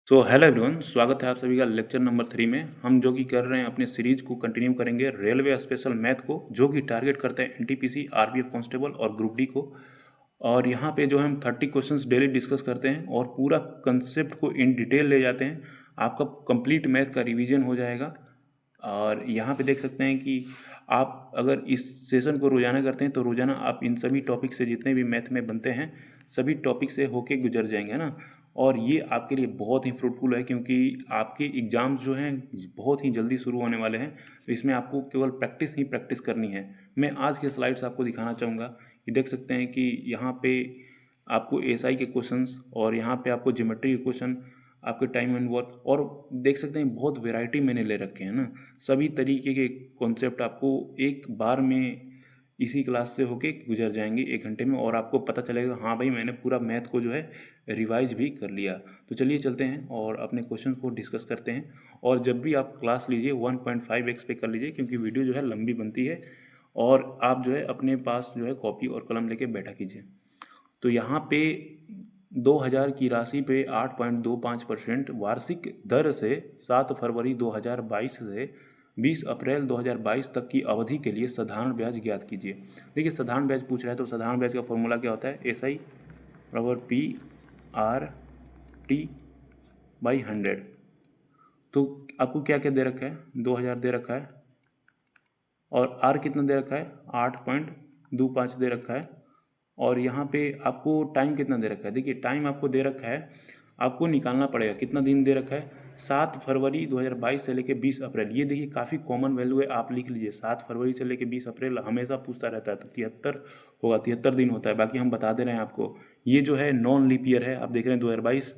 Hello everyone, स्वागत है आप सभी का लेक्चर नंबर 3 में। हम जो कि कर रहे हैं अपने सीरीज को कंटिन्यू करेंगे रेलवे स्पेशल मैथ को, जो कि टारगेट करते हैं एनटीपीसी, आरपीएफ कांस्टेबल और ग्रुप डी को। और यहाँ पे जो है हम 30 क्वेश्चंस डेली डिस्कस करते हैं और पूरा कंसेप्ट को इन डिटेल ले जाते हैं। आपका कंप्लीट मैथ का रिवीजन हो जाएगा। और यहाँ पे देख सकते हैं कि आप अगर इस सेशन को रोज़ाना करते हैं तो रोज़ाना आप इन सभी टॉपिक से, जितने भी मैथ में बनते हैं, सभी टॉपिक से होके गुजर जाएंगे ना। और ये आपके लिए बहुत ही फ्रूटफुल है, क्योंकि आपके एग्ज़ाम्स जो हैं बहुत ही जल्दी शुरू होने वाले हैं। तो इसमें आपको केवल प्रैक्टिस ही प्रैक्टिस करनी है। मैं आज के स्लाइड्स आपको दिखाना चाहूँगा। ये देख सकते हैं कि यहाँ पे आपको एसआई के क्वेश्चंस, और यहाँ पे आपको ज्योमेट्री के क्वेश्चन, आपके टाइम एंड वर्क, और देख सकते हैं बहुत वैरायटी मैंने ले रखे हैं ना। सभी तरीके के कॉन्सेप्ट आपको एक बार में इसी क्लास से होके गुजर जाएंगे 1 घंटे में, और आपको पता चलेगा हाँ भाई मैंने पूरा मैथ को जो है रिवाइज भी कर लिया। तो चलिए चलते हैं और अपने क्वेश्चन को डिस्कस करते हैं। और जब भी आप क्लास लीजिए 1.5x पे कर लीजिए, क्योंकि वीडियो जो है लंबी बनती है। और आप जो है अपने पास जो है कॉपी और कलम लेके बैठा कीजिए। तो यहाँ पे 2000 की राशि पे 8.25% वार्षिक दर से 7 फरवरी 2022 से 20 अप्रैल 2022 तक की अवधि के लिए साधारण ब्याज ज्ञात कीजिए। देखिए, साधारण ब्याज पूछ रहा है तो साधारण ब्याज का फॉर्मूला क्या होता है? SI बराबर PRT/100। तो आपको क्या क्या दे रखा है? 2000 दे रखा है, और R कितना दे रखा है? 8.25 दे रखा है। और यहाँ पे आपको टाइम कितना दे रखा है? देखिए, टाइम आपको दे रखा है, आपको निकालना पड़ेगा कितना दिन दे रखा है। 7 फरवरी 2022 से लेके 20 अप्रैल। ये देखिए काफ़ी कॉमन वैल्यू है, आप लिख लीजिए। 7 फरवरी से लेके 20 अप्रैल हमेशा पूछता रहता है, तो 73 होगा, 73 दिन होता है। बाकी हम बता दे रहे हैं आपको। ये जो है नॉन लीप ईयर है, आप देख रहे हैं 2022।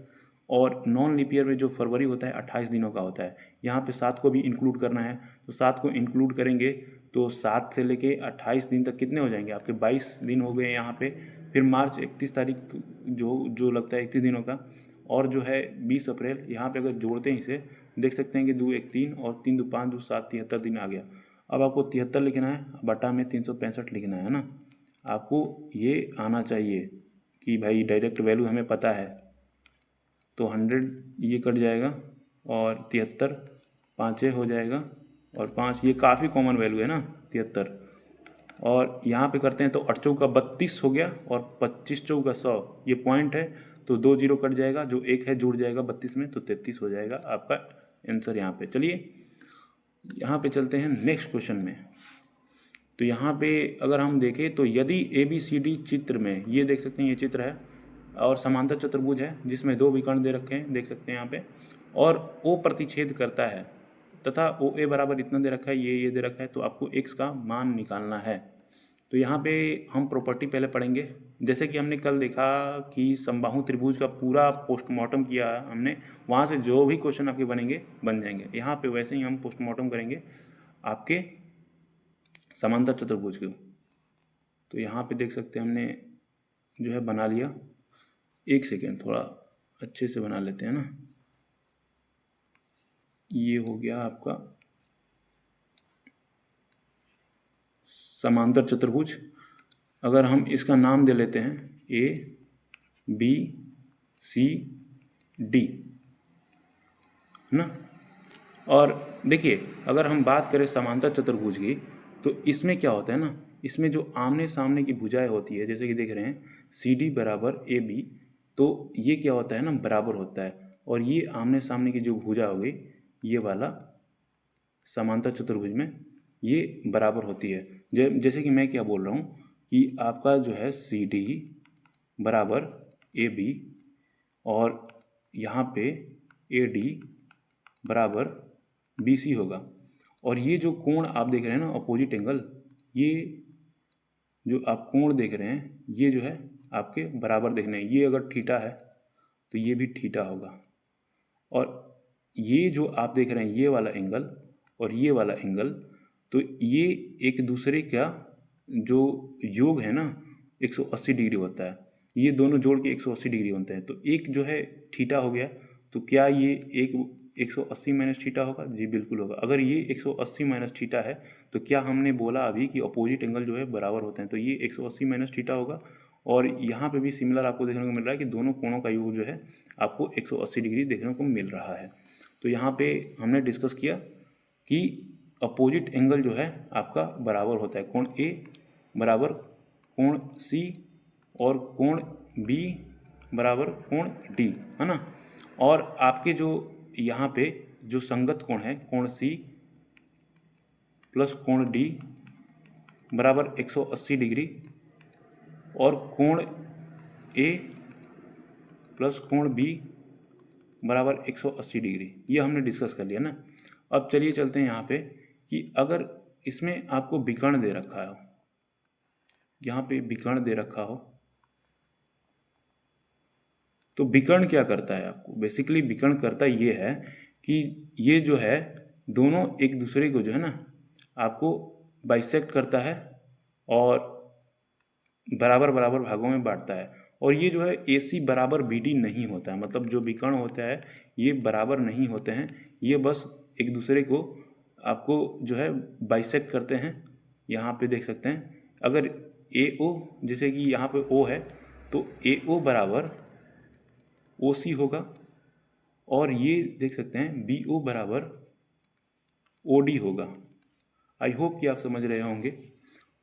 और नॉन लीप ईयर में जो फरवरी होता है 28 दिनों का होता है। यहाँ पे 7 को भी इंक्लूड करना है, तो 7 को इंक्लूड करेंगे तो 7 से लेके 28 दिन तक कितने हो जाएंगे आपके? 22 दिन हो गए यहाँ पे। फिर मार्च 31 तारीख जो जो लगता है 31 दिनों का, और जो है 20 अप्रैल। यहाँ पे अगर जोड़ते हैं इसे, देख सकते हैं कि 2 1 3 और 3 2 5 2 7, 73 दिन आ गया। अब आपको 73 लिखना है, बटा में 365 लिखना है ना। आपको ये आना चाहिए कि भाई डायरेक्ट वैल्यू हमें पता है, तो 100 ये कट जाएगा, और 73 पाँचें हो जाएगा, और 5 ये काफ़ी कॉमन वैल्यू है ना 73। और यहाँ पे करते हैं तो 8 चौका 32 हो गया, और 25 चौका 100, ये पॉइंट है, तो 2 जीरो कट जाएगा, जो एक है जुड़ जाएगा 32 में, तो 33 हो जाएगा आपका आंसर यहाँ पे। चलिए यहाँ पे चलते हैं नेक्स्ट क्वेश्चन में। तो यहाँ पे अगर हम देखें तो यदि ABCD चित्र में, ये देख सकते हैं ये चित्र है, और समांतर चतुर्भुज है जिसमें 2 विकर्ण दे रखे हैं, देख सकते हैं यहाँ पे, और O प्रतिच्छेद करता है, तथा OA बराबर इतना दे रखा है, ये दे रखा है, तो आपको x का मान निकालना है। तो यहाँ पे हम प्रॉपर्टी पहले पढ़ेंगे। जैसे कि हमने कल देखा कि समबाहु त्रिभुज का पूरा पोस्टमार्टम किया हमने, वहाँ से जो भी क्वेश्चन आपके बनेंगे बन जाएंगे। यहाँ पे वैसे ही हम पोस्टमार्टम करेंगे आपके समांतर चतुर्भुज को। तो यहाँ पे देख सकते हैं हमने जो है बना लिया। एक सेकेंड, थोड़ा अच्छे से बना लेते हैं ना। ये हो गया आपका समांतर चतुर्भुज। अगर हम इसका नाम दे लेते हैं ABCD, है ना। और देखिए, अगर हम बात करें समांतर चतुर्भुज की, तो इसमें क्या होता है ना, इसमें जो आमने सामने की भुजाएं होती है, जैसे कि देख रहे हैं CD बराबर AB, तो ये क्या होता है ना, बराबर होता है। और ये आमने सामने की जो भुजा हो गई, ये वाला समांतर चतुर्भुज में ये बराबर होती है। जैसे कि मैं क्या बोल रहा हूँ कि आपका जो है CD बराबर AB, और यहाँ पे AD बराबर BC होगा। और ये जो कोण आप देख रहे हैं ना, अपोजिट एंगल, ये जो आप कोण देख रहे हैं, ये जो है आपके बराबर देखने हैं। ये अगर थीटा है तो ये भी थीटा होगा। और ये जो आप देख रहे हैं ये वाला एंगल और ये वाला एंगल, तो ये एक दूसरे का जो योग है ना 180 डिग्री होता है। ये दोनों जोड़ के 180 डिग्री होते हैं। तो एक जो है थीटा हो गया, तो क्या ये एक 180 माइनस थीटा होगा? जी बिल्कुल होगा। अगर ये 180 माइनस थीटा है, तो क्या हमने बोला अभी कि अपोजिट एंगल जो है बराबर होते हैं, तो ये 180 माइनस थीटा होगा, और यहाँ पे भी सिमिलर आपको देखने को मिल रहा है कि दोनों कोणों का योग जो है आपको 180 डिग्री देखने को मिल रहा है। तो यहाँ पे हमने डिस्कस किया कि अपोजिट एंगल जो है आपका बराबर होता है, कोण ए बराबर कोण सी और कोण बी बराबर कोण डी, है ना। और आपके जो यहाँ पे जो संगत कोण है, कोण सी प्लस कोण डी बराबर 180 डिग्री और कोण ए प्लस कोण बी बराबर 180 डिग्री, ये हमने डिस्कस कर लिया ना। अब चलिए चलते हैं यहाँ पे कि अगर इसमें आपको विकर्ण दे रखा हो, यहाँ पे विकर्ण दे रखा हो, तो विकर्ण क्या करता है आपको, बेसिकली विकर्ण करता ये है कि ये जो है दोनों एक दूसरे को जो है ना आपको बाइसेक्ट करता है और बराबर बराबर भागों में बांटता है। और ये जो है AC बराबर BD नहीं होता है, मतलब जो विकर्ण होता है ये बराबर नहीं होते हैं, ये बस एक दूसरे को आपको जो है बाइसेक्ट करते हैं। यहाँ पे देख सकते हैं अगर AO, जैसे कि यहाँ पे O है तो AO बराबर OC होगा, और ये देख सकते हैं BO बराबर OD होगा। आई होप कि आप समझ रहे होंगे।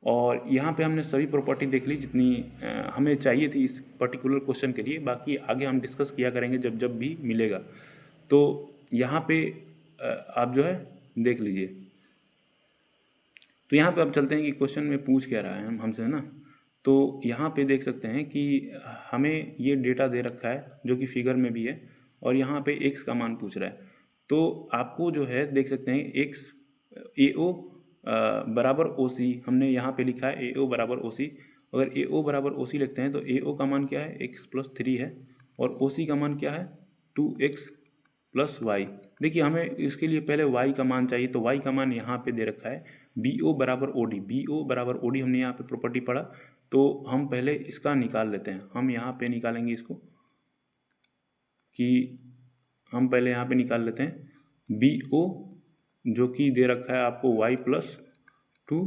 और यहाँ पे हमने सभी प्रॉपर्टी देख ली जितनी हमें चाहिए थी इस पर्टिकुलर क्वेश्चन के लिए, बाकी आगे हम डिस्कस किया करेंगे जब जब भी मिलेगा। तो यहाँ पे आप जो है देख लीजिए। तो यहाँ पे अब चलते हैं कि क्वेश्चन में पूछ क्या रहा है हमसे, है ना। तो यहाँ पे देख सकते हैं कि हमें ये डेटा दे रखा है जो कि फिगर में भी है, और यहाँ पे x का मान पूछ रहा है। तो आपको जो है देख सकते हैं x AO बराबर OC हमने यहाँ पे लिखा है, AO बराबर OC। अगर AO बराबर OC लिखते हैं तो AO का मान क्या है, x प्लस 3 है, और OC का मान क्या है 2x प्लस वाई। देखिए हमें इसके लिए पहले y का मान चाहिए, तो y का मान यहाँ पे दे रखा है BO बराबर OD। BO बराबर OD हमने यहाँ पे प्रॉपर्टी पढ़ा, तो हम पहले इसका निकाल लेते हैं। हम यहाँ पे निकालेंगे इसको कि हम पहले यहाँ पे निकाल लेते हैं BO जो कि दे रखा है आपको y प्लस 2,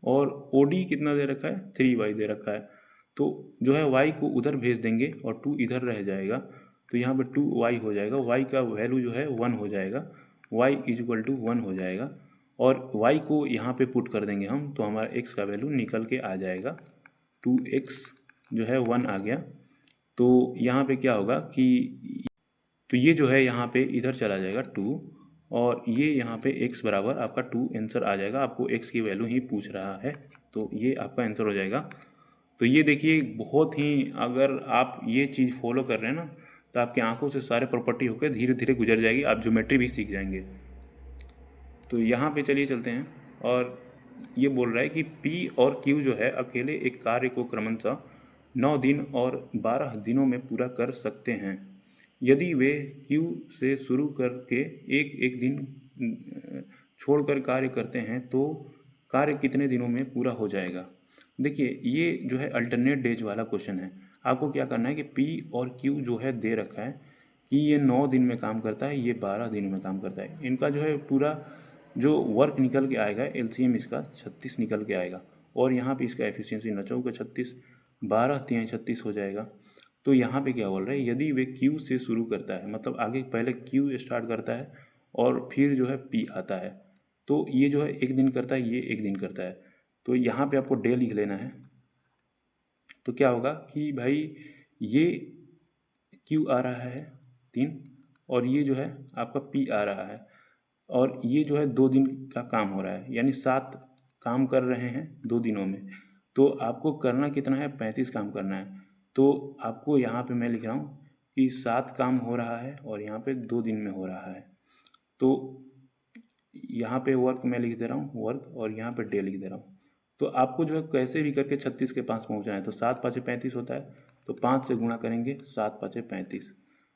और OD कितना दे रखा है 3y दे रखा है। तो जो है y को उधर भेज देंगे और 2 इधर रह जाएगा, तो यहाँ पे 2y हो जाएगा। y का वैल्यू जो है 1 हो जाएगा, y इक्वल टू 1 हो जाएगा, और y को यहाँ पे पुट कर देंगे हम, तो हमारा x का वैल्यू निकल के आ जाएगा 2x जो है 1 आ गया। तो यहाँ पे क्या होगा कि तो ये जो है यहाँ पे इधर चला जाएगा 2, और ये यहाँ पे x बराबर आपका 2 आंसर आ जाएगा। आपको x की वैल्यू ही पूछ रहा है, तो ये आपका आंसर हो जाएगा। तो ये देखिए बहुत ही, अगर आप ये चीज़ फॉलो कर रहे हैं ना तो आपकी आंखों से सारे प्रॉपर्टी होकर धीरे धीरे गुजर जाएगी, आप ज्योमेट्री भी सीख जाएंगे। तो यहाँ पे चलिए चलते हैं, और ये बोल रहा है कि P और Q जो है अकेले एक कार्य को क्रमशः 9 दिन और 12 दिनों में पूरा कर सकते हैं। यदि वे Q से शुरू करके एक एक दिन छोड़कर कार्य करते हैं तो कार्य कितने दिनों में पूरा हो जाएगा। देखिए ये जो है अल्टरनेट डेज वाला क्वेश्चन है। आपको क्या करना है कि P और Q जो है दे रखा है कि ये 9 दिन में काम करता है, ये 12 दिन में काम करता है। इनका जो है पूरा जो वर्क निकल के आएगा LCM इसका 36 निकल के आएगा, और यहाँ पे इसका एफिशिएंसी 9 का 36, 12 3 36 हो जाएगा। तो यहाँ पे क्या बोल रहे हैं, यदि वे Q से शुरू करता है, मतलब आगे पहले Q स्टार्ट करता है और फिर जो है P आता है, तो ये जो है एक दिन करता है, ये एक दिन करता है। तो यहाँ पे आपको डे लिख लेना है। तो क्या होगा कि भाई ये Q आ रहा है 3, और ये जो है आपका P आ रहा है, और ये जो है 2 दिन का काम हो रहा है, यानी 7 काम कर रहे हैं 2 दिनों में। तो आपको करना कितना है, 35 काम करना है। तो आपको यहाँ पे मैं लिख रहा हूँ कि 7 काम हो रहा है और यहाँ पे 2 दिन में हो रहा है। तो यहाँ पे वर्क मैं लिख दे रहा हूँ वर्क, और यहाँ पे डे लिख दे रहा हूँ। तो आपको जो है कैसे भी करके 36 के पास पहुँचना है। तो 7 5 35 होता है, तो 5 से गुणा करेंगे, 7 5 35,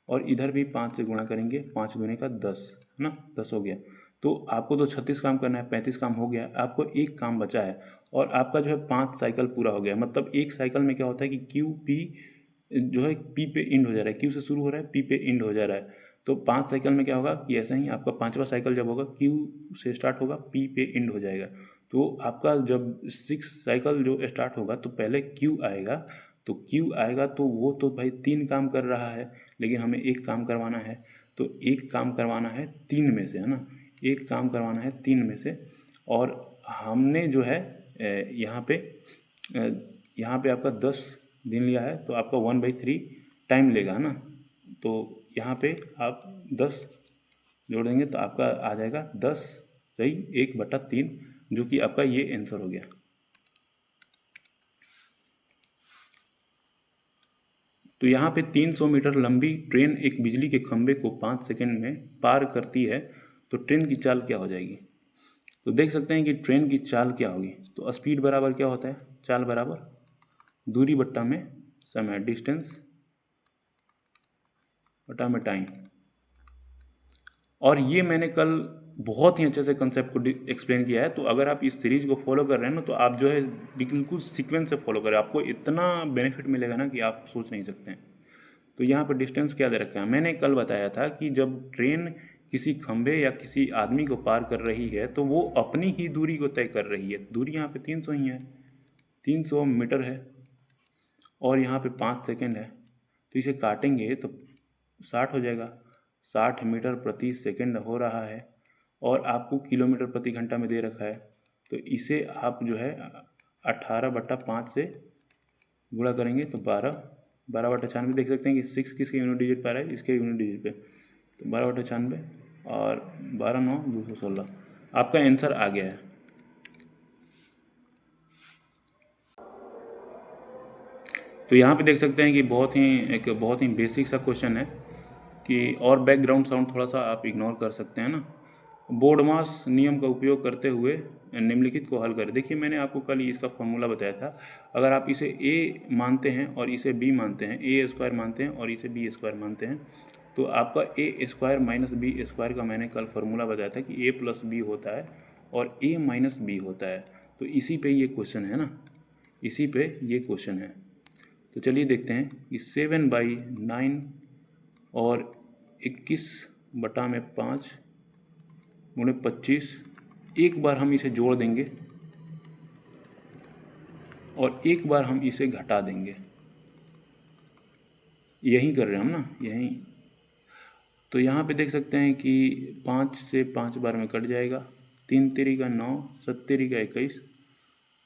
और इधर भी 5 से गुणा करेंगे, 5 दूनी का 10, है ना, 10 हो गया। तो आपको तो 36 काम करना है, 35 काम हो गया, आपको एक काम बचा है, और आपका जो है 5 साइकिल पूरा हो गया। मतलब एक साइकिल में क्या होता है कि क्यू पी जो है पी पे इंड हो जा रहा है, क्यू से शुरू हो रहा है, पी पे इंड हो जा रहा है। तो 5 साइकिल में क्या होगा कि ऐसा ही आपका 5वां साइकिल जब होगा क्यू से स्टार्ट होगा, पी पे इंड हो जाएगा। तो आपका जब 6 साइकिल जो स्टार्ट होगा तो पहले क्यू आएगा, तो Q आएगा, तो वो तो भाई 3 काम कर रहा है, लेकिन हमें एक काम करवाना है, तो एक काम करवाना है 3 में से, है ना, एक काम करवाना है 3 में से। और हमने जो है यहाँ पे आपका 10 दिन लिया है, तो आपका 1/3 टाइम लेगा, है ना। तो यहाँ पे आप 10 जोड़ देंगे तो आपका आ जाएगा 10 सही 1/3, जो कि आपका ये आंसर हो गया। तो यहाँ पे 300 मीटर लंबी ट्रेन एक बिजली के खंभे को 5 सेकंड में पार करती है, तो ट्रेन की चाल क्या हो जाएगी। तो देख सकते हैं कि ट्रेन की चाल क्या होगी। तो स्पीड बराबर क्या होता है, चाल बराबर दूरी बट्टा में समय, डिस्टेंस बटा में टाइम। और ये मैंने कल बहुत ही अच्छे से कंसेप्ट को एक्सप्लेन किया है। तो अगर आप इस सीरीज को फॉलो कर रहे हैं ना, तो आप जो है बिल्कुल सीक्वेंस से फॉलो करें, आपको इतना बेनिफिट मिलेगा ना कि आप सोच नहीं सकते हैं। तो यहाँ पर डिस्टेंस क्या दे रखा है, मैंने कल बताया था कि जब ट्रेन किसी खंभे या किसी आदमी को पार कर रही है, तो वो अपनी ही दूरी को तय कर रही है। दूरी यहाँ पे 300 ही है, 300 मीटर है, और यहाँ पे 5 सेकंड है, तो इसे काटेंगे तो 60 हो जाएगा। 60 मीटर प्रति सेकंड हो रहा है, और आपको किलोमीटर प्रति घंटा में दे रखा है। तो इसे आप जो है 18/5 से गुणा करेंगे तो 12/96 देख सकते हैं कि 6 किसके यूनिट डिजिट पर है, इसके यूनिट डिजिट पे। तो 12/96 और 12×9 = 216, आपका आंसर आ गया है। तो यहाँ पे देख सकते हैं कि बहुत ही बेसिक सा क्वेश्चन है कि, और बैकग्राउंड साउंड थोड़ा सा आप इग्नोर कर सकते हैं ना। बोर्डमास नियम का उपयोग करते हुए निम्नलिखित को हल करें। देखिए मैंने आपको कल ही इसका फॉर्मूला बताया था। अगर आप इसे a मानते हैं और इसे b मानते हैं, a² मानते हैं और इसे b² मानते हैं, तो आपका a² - b² का मैंने कल फार्मूला बताया था कि a + b होता है और a - b होता है। तो इसी पे ये क्वेश्चन है ना, इसी पे ये क्वेश्चन है। तो चलिए देखते हैं कि 7/9 और 21/5 गुणे 25, एक बार हम इसे जोड़ देंगे और एक बार हम इसे घटा देंगे। यही कर रहे हैं हम ना, यही। तो यहाँ पे देख सकते हैं कि 5 से 5 बार में कट जाएगा, 3 तिरी का 9, 7 तिरी का 21,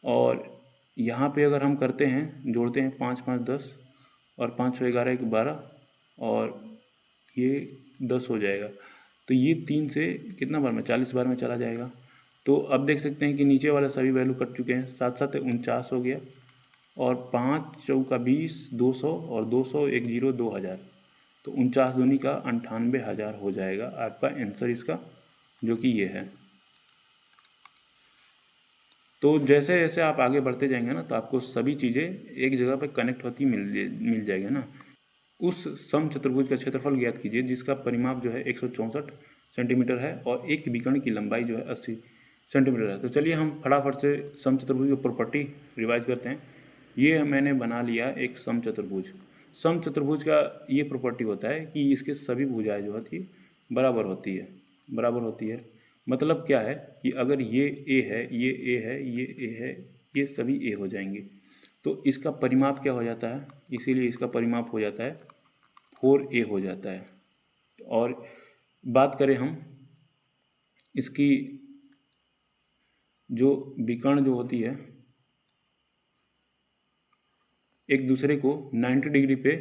और यहाँ पे अगर हम करते हैं, जोड़ते हैं 5 5 10 और 5 6 11 1 12, और ये 10 हो जाएगा। तो ये 3 से कितना बार में, 40 बार में चला जाएगा। तो अब देख सकते हैं कि नीचे वाले सभी वैल्यू कट चुके हैं। 7 7 49 हो गया, और 5 चौका 20, 200 और 200 1 0 2000, तो 49 दूनी का 98,000 हो जाएगा आपका आंसर इसका, जो कि ये है। तो जैसे जैसे आप आगे बढ़ते जाएंगे ना, तो आपको सभी चीज़ें एक जगह पर कनेक्ट होती मिल जाएगी ना। उस समचतुर्भुज का क्षेत्रफल ज्ञात कीजिए जिसका परिमाप जो है 164 सेंटीमीटर है और एक विकर्ण की लंबाई जो है 80 सेंटीमीटर है। तो चलिए हम फटाफट से समचतुर्भुज की प्रॉपर्टी रिवाइज करते हैं। ये मैंने बना लिया एक समचतुर्भुज। समचतुर्भुज का ये प्रॉपर्टी होता है कि इसके सभी भुजाएं जो होती है बराबर होती है। मतलब क्या है कि अगर ये ए है, ये ए है, ये ए है, ये सभी ए हो जाएंगे, तो इसका परिमाप क्या हो जाता है, इसीलिए इसका परिमाप हो जाता है 4a हो जाता है। और बात करें हम इसकी जो विकर्ण जो होती है, एक दूसरे को 90 डिग्री पे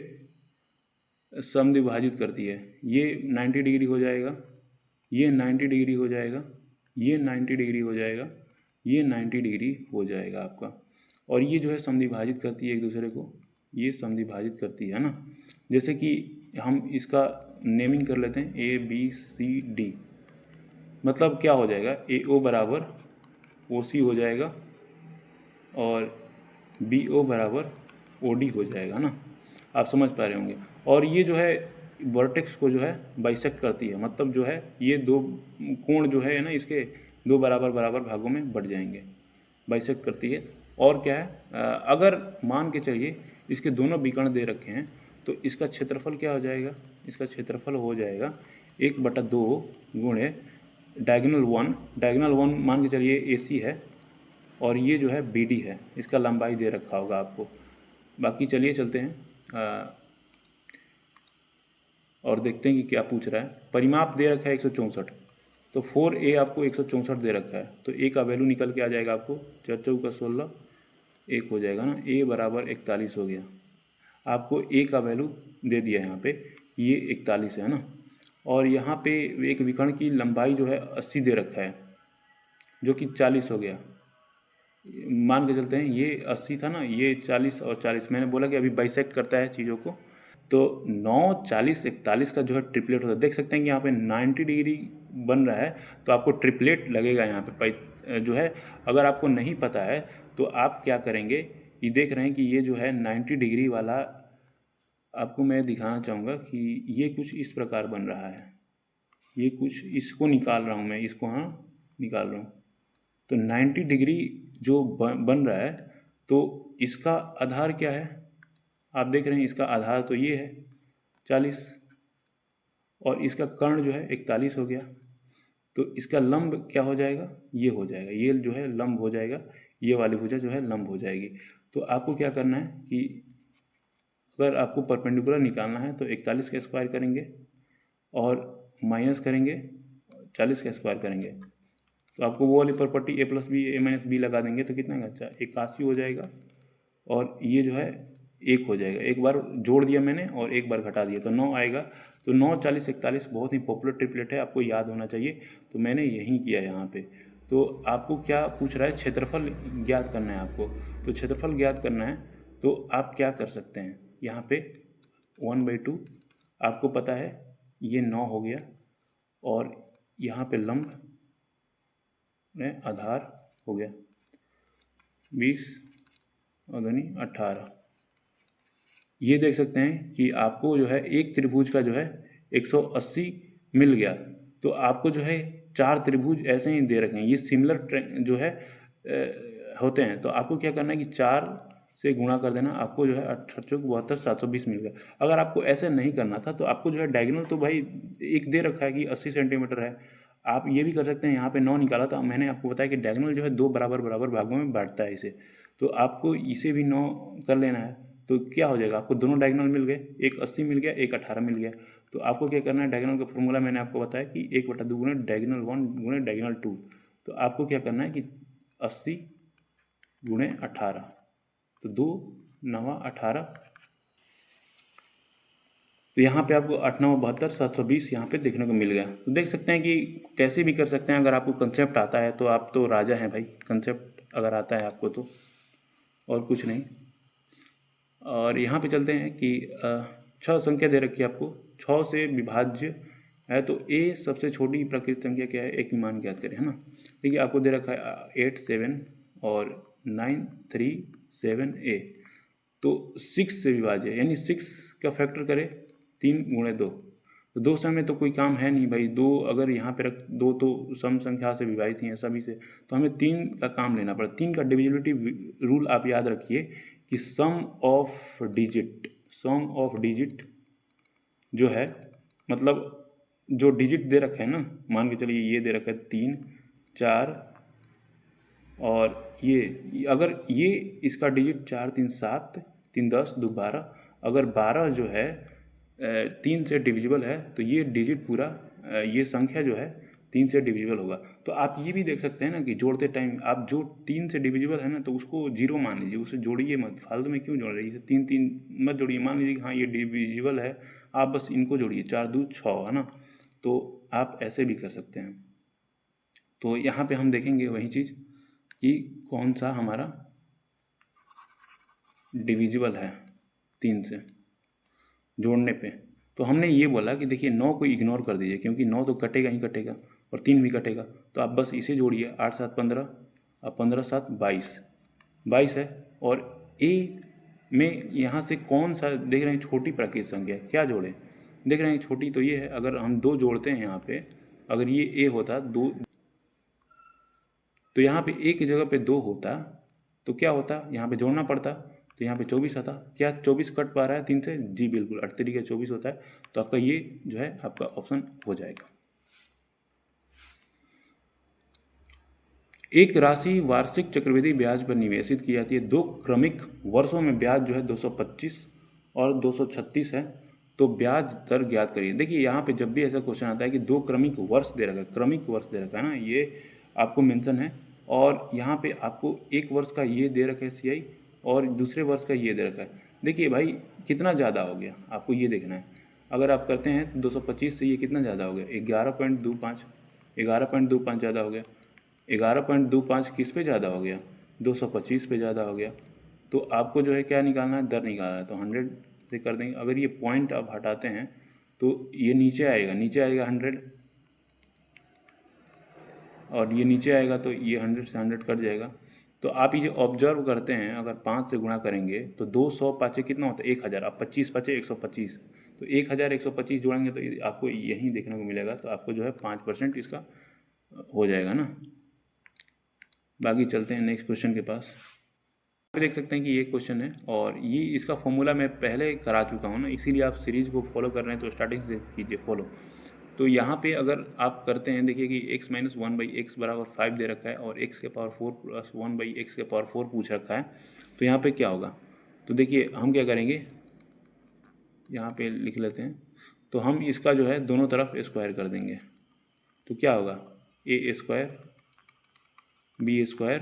समद्विभाजित करती है। ये 90 डिग्री हो जाएगा, ये 90 डिग्री हो जाएगा, ये 90 डिग्री हो जाएगा, ये 90 डिग्री हो जाएगा आपका। और ये जो है समद्विभाजित करती है एक दूसरे को, ये समद्विभाजित करती है ना। जैसे कि हम इसका नेमिंग कर लेते हैं ABCD, मतलब क्या हो जाएगा, AO बराबर OC हो जाएगा और BO बराबर OD हो जाएगा ना। आप समझ पा रहे होंगे। और ये जो है वर्टेक्स को जो है बाइसेक्ट करती है, मतलब जो है ये दो कोण जो है ना, इसके दो बराबर बराबर भागों में बढ़ जाएंगे, बाइसेक्ट करती है। और क्या है, अगर मान के चलिए इसके दोनों विकर्ण दे रखे हैं, तो इसका क्षेत्रफल क्या हो जाएगा, इसका क्षेत्रफल हो जाएगा 1/2 गुणे डायगोनल 1 मान के चलिए AC है, और ये जो है BD है, इसका लंबाई दे रखा होगा आपको। बाकी चलिए चलते हैं और देखते हैं कि क्या पूछ रहा है। परिमाप दे रखा है 164, तो 4a आपको 164 दे रखा है, तो a का वैल्यू निकल के आ जाएगा आपको 4 चौका 16, 1 हो जाएगा ना, a बराबर 41 हो गया। आपको a का वैल्यू दे दिया है यहाँ पे, ये 41 है ना। और यहाँ पे एक विकर्ण की लंबाई जो है 80 दे रखा है, जो कि 40 हो गया। मान के चलते हैं ये 80 था ना, ये 40 और 40, मैंने बोला कि अभी बाइसेक्ट करता है चीज़ों को। तो 9, 40, 41 का जो है ट्रिपलेट होता है। देख सकते हैं कि यहाँ पे 90 डिग्री बन रहा है, तो आपको ट्रिपलेट लगेगा यहाँ पे जो है। अगर आपको नहीं पता है तो आप क्या करेंगे, ये देख रहे हैं कि ये जो है 90 डिग्री वाला, आपको मैं दिखाना चाहूँगा कि ये कुछ इस प्रकार बन रहा है। ये कुछ इसको निकाल रहा हूँ मैं, इसको हाँ निकाल रहा हूँ। तो 90 डिग्री जो बन रहा है, तो इसका आधार क्या है, आप देख रहे हैं इसका आधार तो ये है 40, और इसका कर्ण जो है 41 हो गया। तो इसका लंब क्या हो जाएगा, ये हो जाएगा, ये जो है लंब हो जाएगा, ये वाली भुजा जो है लंब हो जाएगी। तो आपको क्या करना है कि अगर आपको परपेंडिकुलर निकालना है तो 41 का स्क्वायर करेंगे और माइनस करेंगे 40 का स्क्वायर करेंगे, तो आपको वो वाली property a plus B A minus B लगा देंगे तो कितना अच्छा 81 हो जाएगा। और ये जो है 1 हो जाएगा, एक बार जोड़ दिया मैंने और एक बार घटा दिया तो 9 आएगा। तो 9, 40, 41 बहुत ही पॉपुलर ट्रिपलेट है, आपको याद होना चाहिए, तो मैंने यही किया है यहाँ पे। तो आपको क्या पूछ रहा है, क्षेत्रफल ज्ञात करना है आपको। तो क्षेत्रफल ज्ञात करना है तो आप क्या कर सकते हैं, यहाँ पे 1/2 आपको पता है, ये 9 हो गया, और यहाँ पे लंब में आधार हो गया 20 और धनी 18। ये देख सकते हैं कि आपको जो है एक त्रिभुज का जो है 180 मिल गया। तो आपको जो है 4 त्रिभुज ऐसे ही दे रखे हैं, ये सिमिलर जो है होते हैं। तो आपको क्या करना है कि 4 से गुणा कर देना, आपको जो है 18 चौक 72 720 मिल गया। अगर आपको ऐसे नहीं करना था तो आपको जो है डायगोनल तो भाई एक दे रखा है कि 80 सेंटीमीटर है, आप ये भी कर सकते हैं। यहाँ पे 9 निकाला था मैंने, आपको बताया कि डायगोनल जो है 2 बराबर बराबर भागों में बांटता है इसे, तो आपको इसे भी 9 कर लेना है। तो क्या हो जाएगा, आपको दोनों डायगोनल मिल गए, एक 80 मिल गया, एक 18 मिल गया। तो आपको क्या करना है, डायगोनल का फॉर्मूला मैंने आपको बताया कि 1/2 गुणे डायगोनल 1 गुणे डायगोनल 2। तो आपको क्या करना है कि 80 गुणे 18, तो 2 9 18। तो यहाँ पे आपको 8 9 72 720 यहाँ पे देखने को मिल गया। तो देख सकते हैं कि कैसे भी कर सकते हैं, अगर आपको कंसेप्ट आता है तो आप तो राजा हैं भाई, कंसेप्ट अगर आता है आपको तो, और कुछ नहीं। और यहाँ पे चलते हैं कि 6 संख्या दे रखी है आपको, 6 से विभाज्य है, तो a सबसे छोटी प्राकृतिक संख्या क्या है, एक की मान ज्ञात करें, है ना। देखिए आपको दे रखा है 8 7 और 9 3 7a, तो 6 से विभाज्य यानी 6 का फैक्टर करें 3 गुणे 2, तो 2 समय तो कोई काम है नहीं भाई, 2 अगर यहाँ पे रख 2 तो सम संख्या से विभाजित हैं सभी से, तो हमें 3 का काम लेना पड़ा। 3 का डिविजिबिलिटी रूल आप याद रखिए कि सम ऑफ डिजिट जो है, मतलब जो डिजिट दे रखा है ना, मान के चलिए ये दे रखा है 3 4, और ये अगर ये इसका डिजिट 4 3 7 3 10 2 12, अगर 12 जो है 3 से डिविजिबल है तो ये डिजिट पूरा ये संख्या जो है 3 से डिविजिबल होगा। तो आप ये भी देख सकते हैं ना कि जोड़ते टाइम आप जो 3 से डिविजिबल है ना तो उसको 0 मान लीजिए, उसे जोड़िए मत, फालतू में क्यों जोड़ रही है, 3 3 मत जोड़िए, मान लीजिए कि हाँ ये डिविजिबल है, आप बस इनको जोड़िए, 4 2 6, है ना। तो आप ऐसे भी कर सकते हैं। तो यहाँ पे हम देखेंगे वही चीज़ कि कौन सा हमारा डिविजिबल है 3 से जोड़ने पे। तो हमने ये बोला कि देखिए 9 को इग्नोर कर दीजिए, क्योंकि 9 तो कटेगा ही कटेगा और 3 भी कटेगा, तो आप बस इसे जोड़िए, 8 7 15 और 15 7 22 22 है। और ए में यहाँ से कौन सा देख रहे हैं, छोटी प्राकृतिक संख्या है, क्या जोड़ें, देख रहे हैं छोटी तो ये है, अगर हम 2 जोड़ते हैं यहाँ पे, अगर ये ए होता 2, तो यहाँ पे ए की जगह पे 2 होता तो क्या होता, यहाँ पे जोड़ना पड़ता, तो यहाँ पे 24 आता। क्या 24 कट पा रहा है 3 से, जी बिल्कुल, 8 तरीके 24 होता है। तो आपका ये जो है आपका ऑप्शन हो जाएगा। एक राशि वार्षिक चक्रवृद्धि ब्याज पर निवेशित की जाती है। 2 क्रमिक वर्षों में ब्याज जो है 225 और 236 है। तो ब्याज दर ज्ञात करिए। देखिए यहाँ पे जब भी ऐसा क्वेश्चन आता है कि 2 क्रमिक वर्ष दे रखा है, क्रमिक वर्ष दे रखा है ना, ये आपको मेंशन है, और यहाँ पे आपको एक वर्ष का ये दे रखा है CI और दूसरे वर्ष का ये दे रखा है। देखिए भाई कितना ज़्यादा हो गया, आपको ये देखना है। अगर आप करते हैं 225 से ये कितना ज़्यादा हो गया, 11.25, 11.25 ज़्यादा हो गया। 11.25 किस पे ज़्यादा हो गया, 225 पे ज़्यादा हो गया। तो आपको जो है क्या निकालना है, दर निकालना है। तो 100 से कर देंगे। अगर ये पॉइंट आप हटाते हैं तो ये नीचे आएगा, 100, और ये नीचे आएगा तो ये 100 से 100 कट जाएगा। तो आप ये ऑब्जर्व करते हैं, अगर 5 से गुणा करेंगे तो 200 पाँचे कितना होता है, 1000। अब 25 पाँचे 125, तो 1125 जोड़ेंगे तो ये आपको यहीं देखने को मिलेगा। तो आपको जो है 5% इसका हो जाएगा ना। बाकी चलते हैं नेक्स्ट क्वेश्चन के पास। आप देख सकते हैं कि ये क्वेश्चन है और ये इसका फॉर्मूला मैं पहले करा चुका हूँ ना, इसीलिए आप सीरीज को फॉलो कर रहे हैं तो स्टार्टिंग से कीजिए फॉलो। तो यहाँ पे अगर आप करते हैं, देखिए कि x माइनस 1/x बराबर 5 दे रखा है और x के पावर 4 प्लस 1/x के पावर 4 पूछ रखा है। तो यहाँ पे क्या होगा, तो देखिए हम क्या करेंगे, यहाँ पे लिख लेते हैं। तो हम इसका जो है दोनों तरफ स्क्वायर कर देंगे। तो क्या होगा, a square b square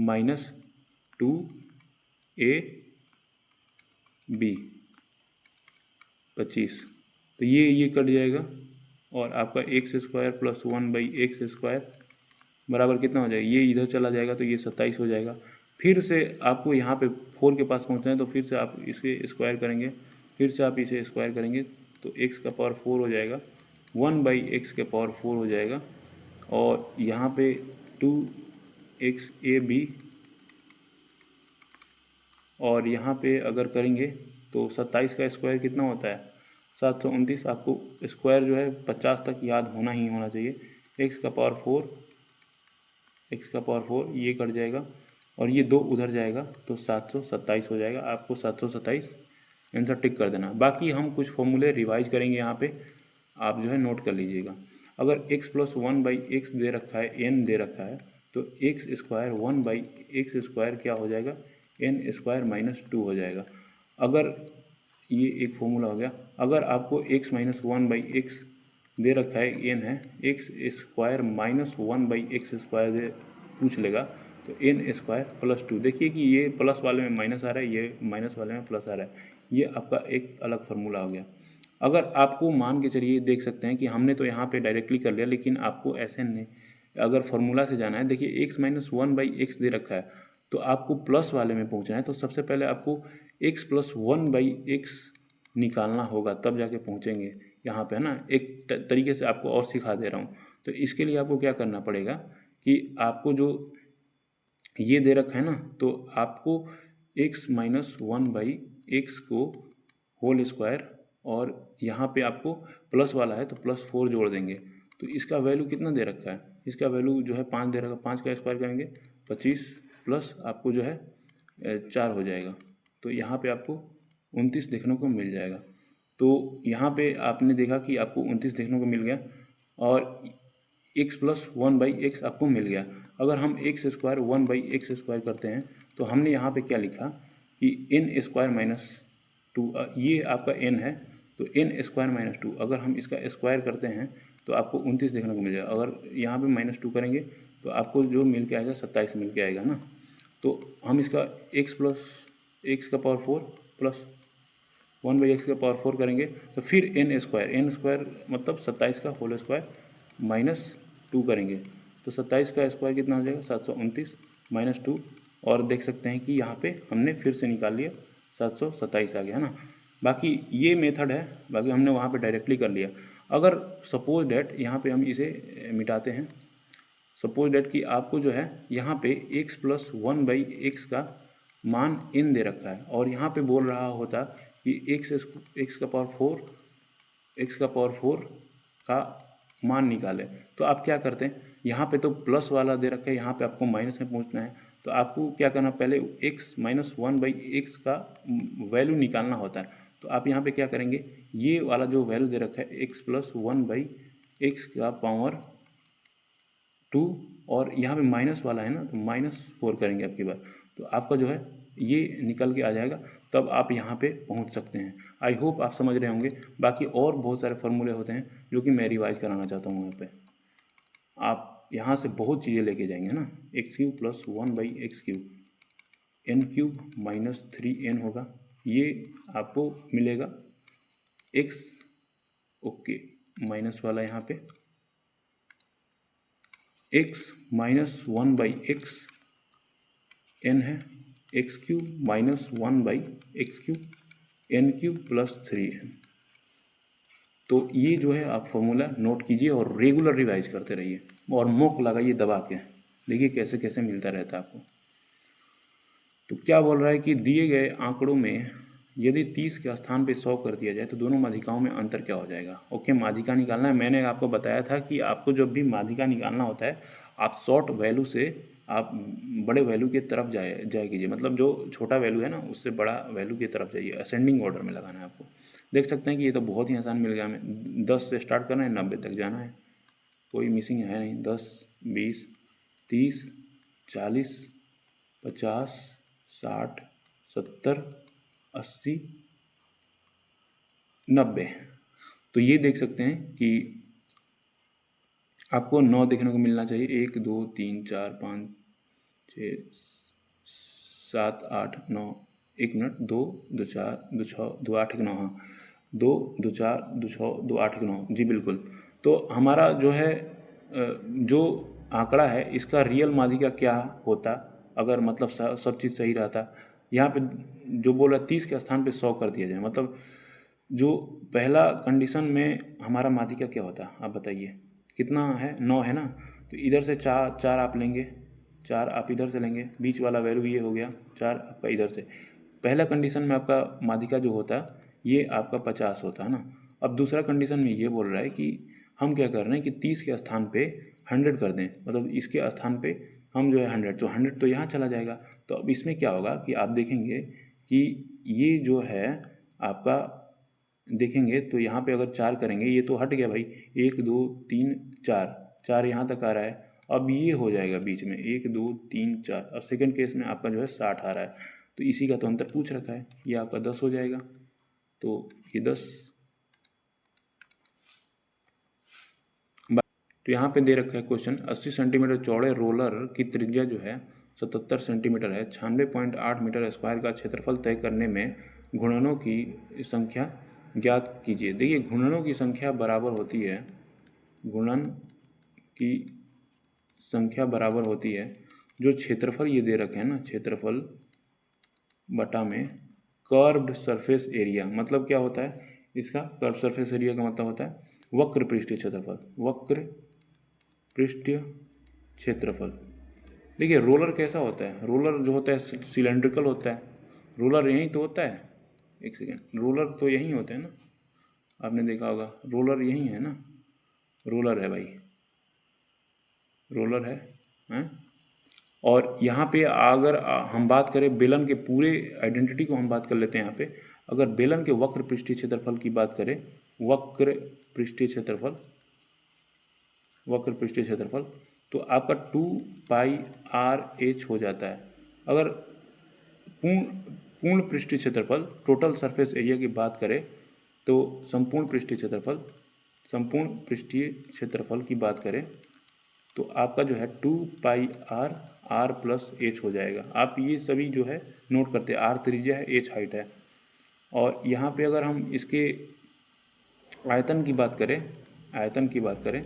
minus 2ab 25। तो ये कट जाएगा और आपका x square plus 1/x square बराबर कितना हो जाएगा, ये इधर चला जाएगा तो ये 27 हो जाएगा। फिर से आपको यहाँ पे 4 के पास पहुँचना है तो फिर से आप इसे स्क्वायर करेंगे, फिर से आप इसे स्क्वायर करेंगे तो x का पावर 4 हो जाएगा, 1/x के पावर 4 हो जाएगा, और यहाँ पे 2xab, और यहाँ पे अगर करेंगे तो 27 का स्क्वायर कितना होता है, 729। आपको स्क्वायर जो है 50 तक याद होना ही होना चाहिए। x का पावर 4 ये कट जाएगा और ये 2 उधर जाएगा तो 727 हो जाएगा। आपको 727 आंसर टिक कर देना। बाकी हम कुछ फॉर्मूले रिवाइज करेंगे, यहाँ पे आप जो है नोट कर लीजिएगा। अगर x प्लस 1/x दे रखा है, n दे रखा है, तो x स्क्वायर 1/x स्क्वायर क्या हो जाएगा, n स्क्वायर माइनस 2 हो जाएगा। अगर ये एक फॉर्मूला हो गया। अगर आपको x माइनस 1/x दे रखा है, n है, x square minus 1/x square दे पूछ लेगा तो n स्क्वायर प्लस 2। देखिए कि ये प्लस वाले में माइनस आ रहा है, ये माइनस वाले में प्लस आ रहा है। ये आपका एक अलग फार्मूला हो गया। अगर आपको मान के चलिए, देख सकते हैं कि हमने तो यहाँ पे डायरेक्टली कर लिया, लेकिन आपको ऐसे नहीं, अगर फार्मूला से जाना है, देखिए x माइनस 1/x दे रखा है तो आपको प्लस वाले में पहुँचना है। तो सबसे पहले आपको x प्लस 1/x निकालना होगा, तब जाके पहुँचेंगे यहाँ पे, है ना। एक तरीके से आपको और सिखा दे रहा हूँ। तो इसके लिए आपको क्या करना पड़ेगा कि आपको जो ये दे रखा है ना, तो आपको x माइनस 1/x को होल स्क्वायर, और यहाँ पे आपको प्लस वाला है तो प्लस 4 जोड़ देंगे। तो इसका वैल्यू कितना दे रखा है, इसका वैल्यू जो है 5 दे रखा है। 5 का स्क्वायर करेंगे 25 प्लस आपको जो है 4 हो जाएगा। तो यहाँ पे आपको 29 देखने को मिल जाएगा। तो यहाँ पे आपने देखा कि आपको 29 देखने को मिल गया और x प्लस 1/x आपको मिल गया। अगर हम x स्क्वायर 1/x स्क्वायर करते हैं तो हमने यहाँ पे क्या लिखा कि n स्क्वायर माइनस 2, ये आपका n है तो n स्क्वायर माइनस 2, अगर हम इसका स्क्वायर करते हैं तो आपको 29 देखने को मिल जाएगा। अगर यहाँ पे -2 करेंगे तो आपको जो मिल के आएगा 27 मिल के आएगा ना। तो हम इसका x का पावर 4 प्लस 1/x का पावर 4 करेंगे तो फिर n स्क्वायर मतलब 27 का होल स्क्वायर माइनस 2 करेंगे तो 27 का स्क्वायर कितना हो जाएगा, 729 माइनस 2, और देख सकते हैं कि यहाँ पे हमने फिर से निकाल लिया 727 आ गया, है ना। बाकी ये मेथड है, बाकी हमने वहाँ पे डायरेक्टली कर लिया। अगर सपोज डैट यहाँ पे हम इसे मिटाते हैं, सपोज डैट कि आपको जो है यहाँ पे x प्लस 1/x का मान n दे रखा है और यहाँ पे बोल रहा होता कि x का पावर 4 का मान निकाले। तो आप क्या करते हैं, यहाँ पे तो प्लस वाला दे रखा है, यहाँ पे आपको माइनस में पहुँचना है। तो आपको क्या करना, पहले x माइनस 1/x का वैल्यू निकालना होता है। तो आप यहाँ पे क्या करेंगे, ये वाला जो वैल्यू दे रखा है x प्लस 1/x का पावर 2 और यहाँ पे माइनस वाला है ना, तो -4 करेंगे आपकी बार, तो आपका जो है ये निकल के आ जाएगा, तब आप यहाँ पे पहुँच सकते हैं। आई होप आप समझ रहे होंगे। बाकी और बहुत सारे फॉर्मूले होते हैं जो कि मैं रिवाइज कराना चाहता हूँ यहाँ पे। आप यहाँ से बहुत चीज़ें लेके जाएंगे ना, x³ + 1/x³ n³ - 3n होगा, ये आपको मिलेगा x, ओके माइनस वाला यहाँ पे x - 1/x n है, x³ - 1/x³ n³ + 3n। तो ये जो है आप फॉर्मूला नोट कीजिए और रेगुलर रिवाइज करते रहिए और मॉक लगाइए दबा के, देखिए कैसे कैसे मिलता रहता है आपको। तो क्या बोल रहा है कि दिए गए आंकड़ों में यदि 30 के स्थान पे 100 कर दिया जाए तो दोनों माध्यिकाओं में अंतर क्या हो जाएगा। ओके, माध्यिका निकालना है। मैंने आपको बताया था कि आपको जब भी माध्यिका निकालना होता है आप शॉर्ट वैल्यू से आप बड़े वैल्यू की तरफ जाए कीजिए, मतलब जो छोटा वैल्यू है ना उससे बड़ा वैल्यू की तरफ जाइए, असेंडिंग ऑर्डर में लगाना है आपको। देख सकते हैं कि ये तो बहुत ही आसान मिल गया हमें। 10 से स्टार्ट करना है, 90 तक जाना है, कोई मिसिंग है नहीं। 10, 20, 30, 40, 50, 60, 70, 80, 90। तो ये देख सकते हैं कि आपको 9 देखने को मिलना चाहिए। 1 2 3 4 5 6 7 8 9, 1 मिनट, 2 2 4 2 6 2 8 1 9, हाँ 2 2 4 2 6 2 8 1 9, जी बिल्कुल। तो हमारा जो है जो आंकड़ा है इसका रियल माध्यिका क्या होता अगर मतलब सब चीज़ सही रहता। यहाँ पे जो बोल रहा है 30 के स्थान पे 100 कर दिया जाए, मतलब जो पहला कंडीशन में हमारा माध्यिका क्या होता आप बताइए। कितना है, 9 है ना, तो इधर से 4 आप लेंगे, 4 आप इधर से लेंगे, बीच वाला वैल्यू ये हो गया, 4 आपका इधर से। पहला कंडीशन में आपका माध्यिका जो होता ये आपका 50 होता है ना। अब दूसरा कंडीशन में ये बोल रहा है कि हम क्या कर रहे हैं कि 30 के स्थान पे 100 कर दें, मतलब इसके स्थान पे हम जो है 100, तो 100 तो यहाँ चला जाएगा। तो अब इसमें क्या होगा कि आप देखेंगे कि ये जो है आपका देखेंगे तो यहाँ पे अगर 4 करेंगे, ये तो हट गया भाई, 1 2 3 4, 4 यहाँ तक आ रहा है। अब ये हो जाएगा बीच में 1 2 3 4, और सेकंड केस में आपका जो है 60 आ रहा है, तो इसी का तो अंतर पूछ रखा है, ये आपका 10 हो जाएगा। तो ये 10, तो यहाँ पे दे रखा है क्वेश्चन, 80 सेंटीमीटर चौड़े रोलर की त्रिज्या जो है 77 सेंटीमीटर है, 96.8 मीटर स्क्वायर का क्षेत्रफल तय करने में घूर्णनों की संख्या ज्ञात कीजिए। देखिए घूर्णनों की संख्या बराबर होती है, घूर्णन की संख्या बराबर होती है जो क्षेत्रफल ये दे रखे हैं ना, क्षेत्रफल बटा में कर्व्ड सरफेस एरिया। मतलब क्या होता है इसका, कर्व सरफेस एरिया का मतलब होता है वक्र पृष्ठीय क्षेत्रफल, वक्र पृष्ठीय क्षेत्रफल। देखिए रोलर कैसा होता है, रोलर जो होता है सिलेंड्रिकल होता है। रोलर यहीं तो होता है, एक सेकेंड, रोलर तो यहीं होते हैं ना, आपने देखा होगा रोलर यहीं है ना, रोलर है भाई, रोलर है, हैं? और यहाँ पे अगर हम बात करें बेलन के पूरे आइडेंटिटी को हम बात कर लेते हैं यहाँ पे, अगर बेलन के वक्र पृष्ठीय क्षेत्रफल की बात करें, वक्र पृष्ठीय क्षेत्रफल, वक्र पृष्ठीय क्षेत्रफल, तो आपका 2πr/h हो जाता है। अगर पूर्ण पृष्ठीय क्षेत्रफल टोटल सरफेस एरिया की बात करें तो संपूर्ण पृष्ठीय क्षेत्रफल, संपूर्ण पृष्ठीय क्षेत्रफल की बात करें तो आपका जो है 2πr/r+h हो जाएगा। आप ये सभी जो है नोट करते हैं, r त्रिज्या है, h हाइट है। और यहाँ पे अगर हम इसके आयतन की बात करें, आयतन की बात करें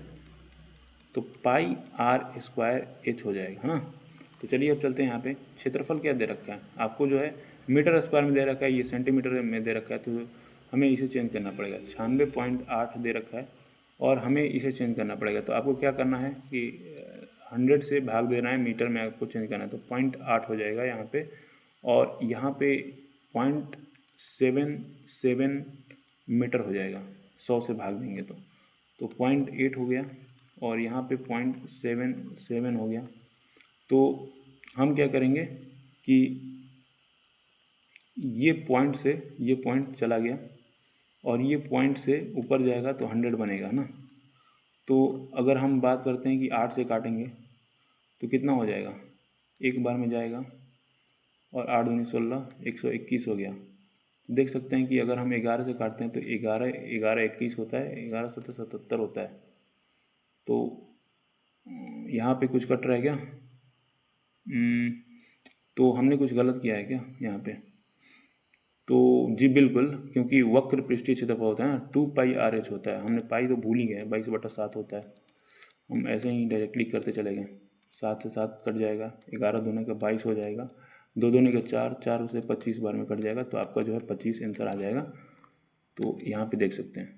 तो πr² हो जाएगा, है ना। तो चलिए अब चलते हैं यहाँ पे, क्षेत्रफल क्या दे रखा है आपको, जो है मीटर स्क्वायर में दे रखा है, ये सेंटीमीटर में दे रखा है, तो हमें इसे चेंज करना पड़ेगा। 96.8 दे रखा है और हमें इसे चेंज करना पड़ेगा। तो आपको क्या करना है कि 100 से भाग देना है, मीटर में आपको चेंज करना है, तो 0.8 हो जाएगा यहाँ पे, और यहाँ पे 0.77 मीटर हो जाएगा, 100 से भाग देंगे तो 0.8 हो गया, और यहाँ पे 0.77 हो गया। तो हम क्या करेंगे कि ये पॉइंट से ये पॉइंट चला गया और ये पॉइंट से ऊपर जाएगा तो 100 बनेगा ना। तो अगर हम बात करते हैं कि 8 से काटेंगे तो कितना हो जाएगा, एक बार में जाएगा, और 8 दूनी 16, 121 हो गया। देख सकते हैं कि अगर हम 11 से काटते हैं तो 11 11 21 होता है, 11 7 77 होता है। तो यहाँ पे कुछ कट रहा है क्या? तो हमने कुछ गलत किया है क्या यहाँ पे? तो जी बिल्कुल, क्योंकि वक्र पृष्ठीय क्षेत्रफल होता है ना 2πRH होता है। हमने पाई तो भूल ही गए, 22/7 होता है। हम ऐसे ही डायरेक्टली करते चले गए, 7 से 7 कट जाएगा, 11 दूने का 22 हो जाएगा, 2 दूने का 4, 4 से 25 बार में कट जाएगा, तो आपका जो है 25 आंसर आ जाएगा। तो यहाँ पे देख सकते हैं।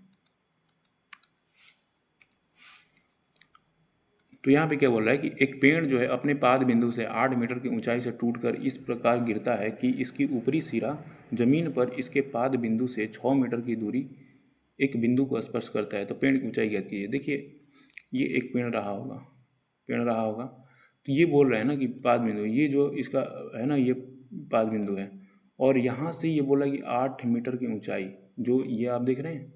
तो यहाँ पे क्या बोल रहा है कि एक पेड़ जो है अपने पाद बिंदु से 8 मीटर की ऊंचाई से टूटकर इस प्रकार गिरता है कि इसकी ऊपरी सिरा जमीन पर इसके पाद बिंदु से 6 मीटर की दूरी एक बिंदु को स्पर्श करता है। तो पेड़ की ऊंचाई ज्ञात कीजिए। देखिए ये एक पेड़ रहा होगा, तो ये बोल रहा है ना कि पाद बिंदु, ये जो इसका है ना, ये पाद बिंदु है, और यहाँ से ये बोला कि 8 मीटर की ऊंचाई, जो ये आप देख रहे हैं,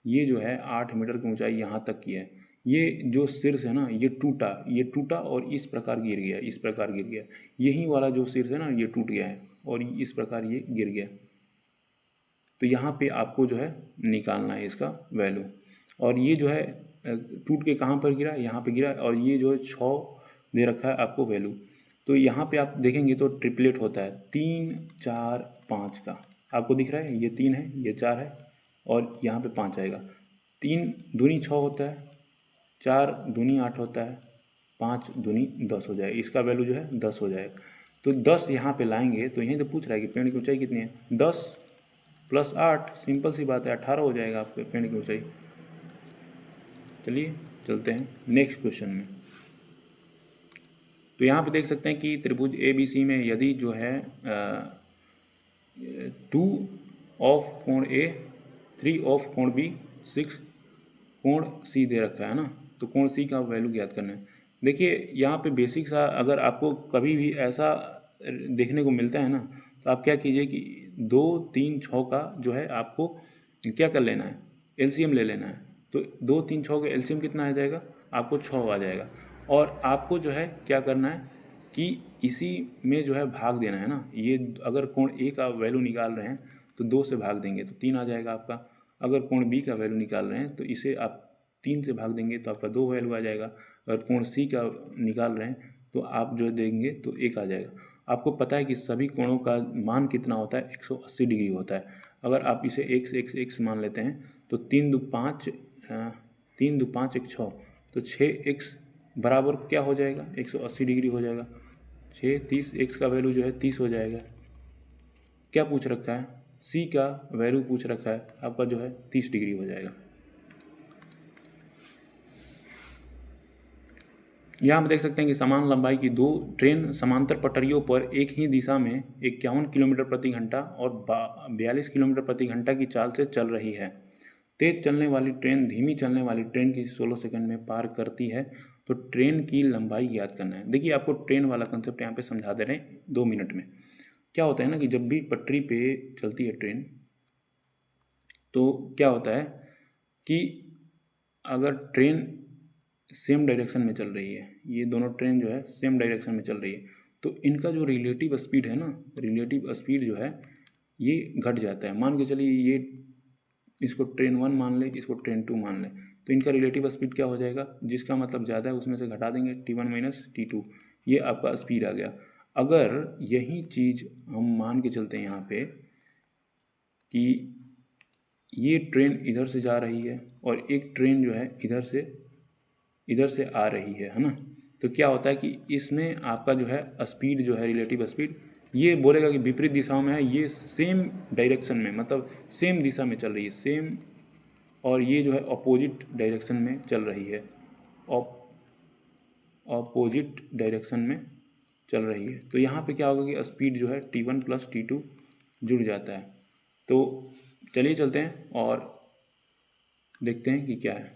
ये जो है 8 मीटर की ऊंचाई यहाँ तक की है। ये जो शीर्ष है ना, ये टूटा और इस प्रकार गिर गया, इस प्रकार गिर गया। यही वाला जो शीर्ष है ना, ये टूट गया है और इस प्रकार ये गिर गया। तो यहाँ पे आपको जो है निकालना है इसका वैल्यू। और ये जो है टूट के कहाँ पर गिरा, यहाँ पे गिरा, और ये जो है 6 दे रखा है आपको वैल्यू। तो यहाँ पे आप देखेंगे तो ट्रिपलेट होता है 3 4 5 का, आपको दिख रहा है, ये 3 है, ये 4 है, और यहाँ पे 5 आएगा। 3 दूनी 6 होता है, 4 दूनी 8 होता है, 5 दूनी 10 हो जाएगा। इसका वैल्यू जो है 10 हो जाएगा। तो 10 यहाँ पे लाएंगे तो यहीं तो पूछ रहा है कि पेड़ की ऊंचाई कितनी है। 10 + 8, सिंपल सी बात है, 18 हो जाएगा आपके पेड़ की ऊंचाई। चलिए चलते हैं नेक्स्ट क्वेश्चन में। तो यहाँ पे देख सकते हैं कि त्रिभुज ABC में यदि जो है 2 ऑफ कोण A, 3 ऑफ कोण B, 6 कोण C दे रखा है ना। तो कोण C का वैल्यू ज्ञात करना है। देखिए यहाँ पे बेसिक सा, अगर आपको कभी भी ऐसा देखने को मिलता है ना, तो आप क्या कीजिए कि 2 3 6 का जो है आपको क्या कर लेना है, एलसीएम ले लेना है। तो 2 3 6 का एलसीएम कितना आ जाएगा, आपको 6 आ जाएगा। और आपको जो है क्या करना है कि इसी में जो है भाग देना है ना। ये अगर कोण ए का वैल्यू निकाल रहे हैं तो 2 से भाग देंगे तो 3 आ जाएगा आपका। अगर कोण बी का वैल्यू निकाल रहे हैं तो इसे आप 3 से भाग देंगे तो आपका 2 वैल्यू आ जाएगा। अगर कोण सी का निकाल रहे हैं तो आप जो देंगे तो 1 आ जाएगा। आपको पता है कि सभी कोणों का मान कितना होता है, 180 डिग्री होता है। अगर आप इसे x मान लेते हैं तो 3 2 5 3 2 5 1 6, तो 6x बराबर क्या हो जाएगा, 180 डिग्री हो जाएगा। 6 30, x का वैल्यू जो है 30 हो जाएगा। क्या पूछ रखा है, c का वैल्यू पूछ रखा है, आपका जो है 30 डिग्री हो जाएगा। यहाँ हम देख सकते हैं कि समान लंबाई की 2 ट्रेन समांतर पटरियों पर एक ही दिशा में 51 किलोमीटर प्रति घंटा और 42 किलोमीटर प्रति घंटा की चाल से चल रही है। तेज चलने वाली ट्रेन धीमी चलने वाली ट्रेन की 16 सेकंड में पार करती है। तो ट्रेन की लंबाई ज्ञात करना है। देखिए आपको ट्रेन वाला कंसेप्ट यहाँ पे समझा दे रहे हैं 2 मिनट में। क्या होता है ना कि जब भी पटरी पे चलती है ट्रेन, तो क्या होता है कि अगर ट्रेन सेम डायरेक्शन में चल रही है, ये दोनों ट्रेन जो है सेम डायरेक्शन में चल रही है, तो इनका जो रिलेटिव स्पीड है ना, रिलेटिव स्पीड जो है ये घट जाता है। मान के चलिए ये इसको ट्रेन 1 मान ले, इसको ट्रेन 2 मान ले, तो इनका रिलेटिव स्पीड क्या हो जाएगा, जिसका मतलब ज़्यादा है उसमें से घटा देंगे, T1 - T2, ये आपका स्पीड आ गया। अगर यही चीज़ हम मान के चलते हैं यहाँ पे कि ये ट्रेन इधर से जा रही है और एक ट्रेन जो है इधर से आ रही है ना, तो क्या होता है कि इसमें आपका जो है स्पीड जो है, रिलेटिव स्पीड, ये बोलेगा कि विपरीत दिशाओं में है, ये सेम डायरेक्शन में, मतलब सेम दिशा में चल रही है, सेम, और ये जो है अपोजिट डायरेक्शन में चल रही है, अपोजिट डायरेक्शन में चल रही है। तो यहाँ पे क्या होगा कि स्पीड जो है T1 + T2 जुड़ जाता है। तो चलिए चलते हैं और देखते हैं कि क्या है।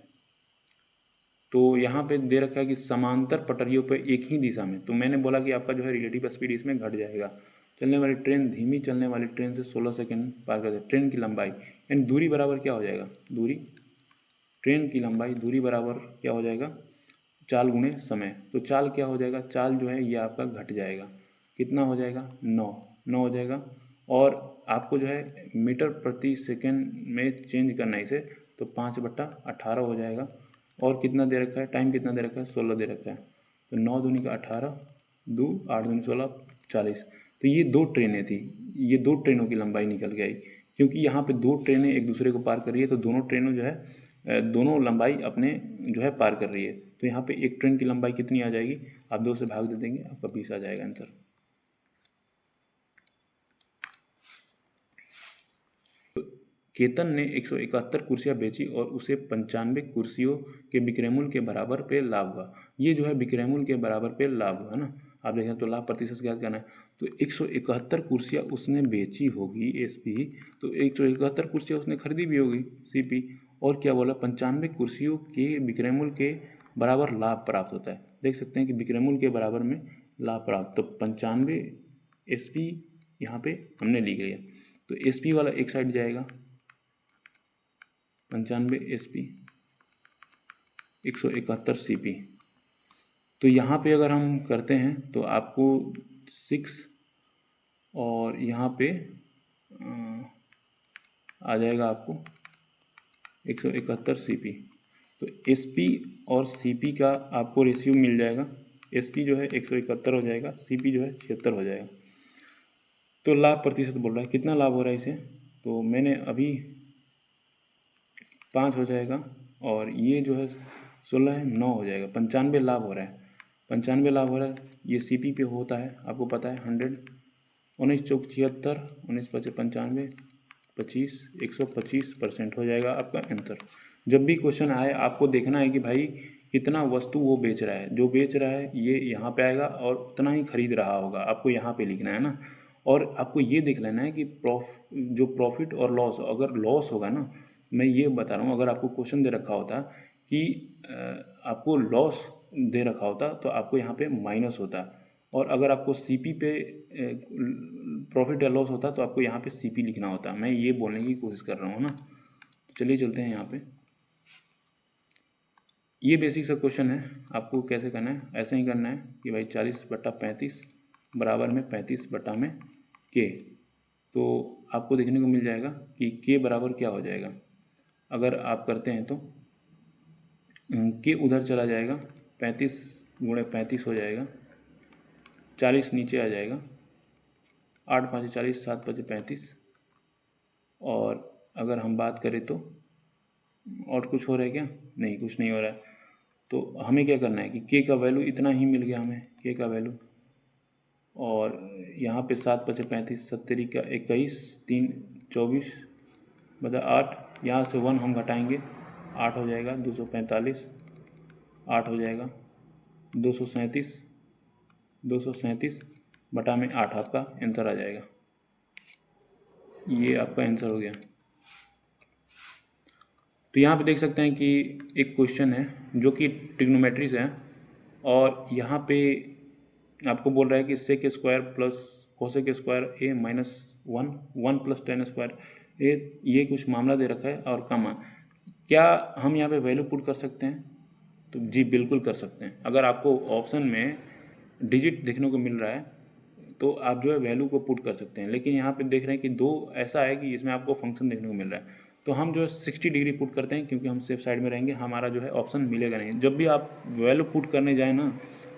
तो यहाँ पे दे रखा है कि समांतर पटरियों पर एक ही दिशा में, तो मैंने बोला कि आपका जो है रिलेटिव स्पीड इसमें घट जाएगा। चलने वाली ट्रेन धीमी चलने वाली ट्रेन से 16 सेकंड पार करते, ट्रेन की लंबाई यानी दूरी बराबर क्या हो जाएगा, दूरी ट्रेन की लंबाई दूरी बराबर क्या हो जाएगा, चाल गुणे समय। तो चाल क्या हो जाएगा, चाल जो है ये आपका घट जाएगा, कितना हो जाएगा, 9 हो जाएगा। और आपको जो है मीटर प्रति सेकंड में चेंज करना है इसे, तो 5/18 हो जाएगा। और कितना दे रखा है, टाइम कितना दे रखा है, 16 दे रखा है। तो 9 दूनी का 18, 2 8 दूनी 16, 40। तो ये 2 ट्रेनें थी, ये 2 ट्रेनों की लंबाई निकल के आई। क्योंकि यहाँ पे 2 ट्रेनें एक दूसरे को पार कर रही है, तो दोनों ट्रेनों जो है दोनों लंबाई अपने जो है पार कर रही है। तो यहाँ पे एक ट्रेन की लंबाई कितनी आ जाएगी, आप 2 से भाग दे देंगे, आपका 20 आ जाएगा आंसर। केतन ने 171 कुर्सियां बेची और उसे 95 कुर्सियों के विक्रय मूल्य के बराबर पे लाभ हुआ। ये जो है विक्रय मूल्य के बराबर पे लाभ हुआ ना, आप देखें तो लाभ प्रतिशत ज्ञात करना है। तो 171 कुर्सियां उसने बेची होगी एसपी, तो 171 कुर्सियां उसने खरीदी भी होगी सीपी। और क्या बोला, 95 कुर्सियों के विक्रय मूल्य के बराबर लाभ प्राप्त होता है। देख सकते हैं कि विक्रय मूल्य के बराबर में लाभ प्राप्त, तो 95 एसपी यहाँ पे हमने लिख लिया। तो एसपी वाला एक साइड जाएगा, 95 एसपी 171 सीपी। तो यहाँ पे अगर हम करते हैं तो आपको 6 और यहाँ पे आ जाएगा आपको 171 सीपी। तो एसपी और सीपी का आपको रेशियो मिल जाएगा। एसपी जो है 171 हो जाएगा, सीपी जो है 76 हो जाएगा। तो लाभ प्रतिशत बोल रहा है, कितना लाभ हो रहा है इसे, तो मैंने अभी 5 हो जाएगा, और ये जो है 16 है, 9 हो जाएगा। 95 लाभ हो रहा है, 95 लाभ हो रहा है। ये सीपी पे होता है, आपको पता है 100, 19 चौक 76, 19 पचे 95, 25, 125% हो जाएगा आपका आंसर। जब भी क्वेश्चन आए आपको देखना है कि भाई कितना वस्तु वो बेच रहा है, जो बेच रहा है ये यहाँ पे आएगा, और उतना ही खरीद रहा होगा, आपको यहाँ पे लिखना है ना। और आपको ये देख लेना है कि जो प्रॉफिट और लॉस, अगर लॉस होगा ना, मैं ये बता रहा हूँ, अगर आपको क्वेश्चन दे रखा होता कि आपको लॉस दे रखा होता तो आपको यहाँ पे माइनस होता, और अगर आपको सीपी पे प्रॉफिट या लॉस होता तो आपको यहाँ पे सीपी लिखना होता। मैं ये बोलने की कोशिश कर रहा हूँ ना। तो चलिए चलते हैं यहाँ पे। ये बेसिक सा क्वेश्चन है, आपको कैसे करना है, ऐसे ही करना है कि भाई 40/35 बराबर में 35 में के। तो आपको देखने को मिल जाएगा कि के बराबर क्या हो जाएगा। अगर आप करते हैं तो के उधर चला जाएगा, 35 × 35 हो जाएगा, 40 नीचे आ जाएगा, 8 5 40, 7 5 35। और अगर हम बात करें तो और कुछ हो रहा है क्या, नहीं कुछ नहीं हो रहा है। तो हमें क्या करना है कि के का वैल्यू इतना ही मिल गया हमें, के का वैल्यू। और यहाँ पे 7 5 35, 70 का 21, 3 24 बता 8, यहाँ से 1 हम घटाएंगे, 8 हो जाएगा, 245, 8 हो जाएगा, 237, 237 बटा में 8 आपका आंसर आ जाएगा। ये आपका आंसर हो गया। तो यहाँ पे देख सकते हैं कि एक क्वेश्चन है जो कि ट्रिग्नोमेट्री से है, और यहाँ पे आपको बोल रहा है कि sec square plus cosec square A -1, 1 + tan square A, ये कुछ मामला दे रखा है और कमा। क्या हम यहाँ पे वैल्यू पुट कर सकते हैं, तो जी बिल्कुल कर सकते हैं। अगर आपको ऑप्शन में डिजिट देखने को मिल रहा है तो आप जो है वैल्यू को पुट कर सकते हैं, लेकिन यहाँ पे देख रहे हैं कि दो ऐसा है कि इसमें आपको फंक्शन देखने को मिल रहा है, तो हम जो है 60 डिग्री पुट करते हैं, क्योंकि हम सेफ साइड में रहेंगे, हमारा जो है ऑप्शन मिलेगा नहीं। जब भी आप वैल्यू पुट करने जाए ना,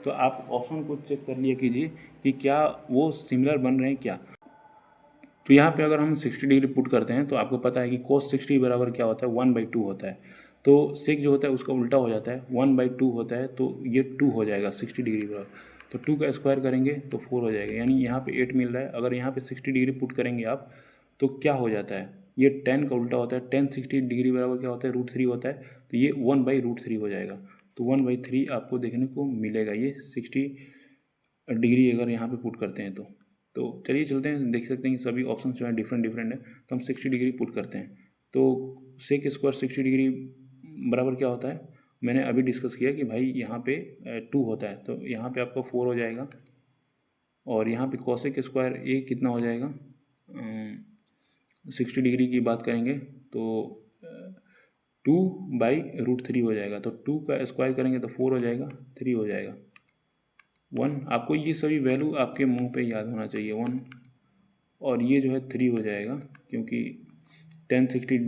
तो आप ऑप्शन को चेक कर लिया कीजिए कि क्या वो सिमिलर बन रहे हैं क्या। तो यहाँ पे अगर हम 60 डिग्री पुट करते हैं तो आपको पता है कि cos 60 बराबर क्या होता है, 1/2 होता है। तो सेक जो होता है उसका उल्टा हो जाता है, 1/2 होता है, तो ये 2 हो जाएगा 60 डिग्री बराबर। तो 2 का स्क्वायर करेंगे तो 4 हो जाएगा, यानी यहाँ पे 8 मिल रहा है। अगर यहाँ पे 60 डिग्री पुट करेंगे आप तो क्या हो जाता है, ये 10 का उल्टा होता है, 10 60 डिग्री बराबर क्या होता है, √3 होता है, तो ये 1/√3 हो जाएगा। तो 1/3 आपको देखने को मिलेगा, ये 60 डिग्री अगर यहाँ पे पुट करते हैं तो चलिए चलते हैं। देख सकते हैं कि सभी ऑप्शन जो है डिफरेंट डिफरेंट है, तो हम 60 डिग्री पुट करते हैं। तो सेक स्क्वायर 60 डिग्री बराबर क्या होता है, मैंने अभी डिस्कस किया कि भाई यहाँ पे 2 होता है, तो यहाँ पे आपका 4 हो जाएगा। और यहाँ पे कोसेक स्क्वायर ए कितना हो जाएगा, 60 डिग्री की बात करेंगे तो 2/√3 हो जाएगा। तो 2 का स्क्वायर करेंगे तो 4 हो जाएगा, 3 हो जाएगा, 1। आपको ये सभी वैल्यू आपके मुंह पे याद होना चाहिए, 1 और ये जो है 3 हो जाएगा, क्योंकि 1060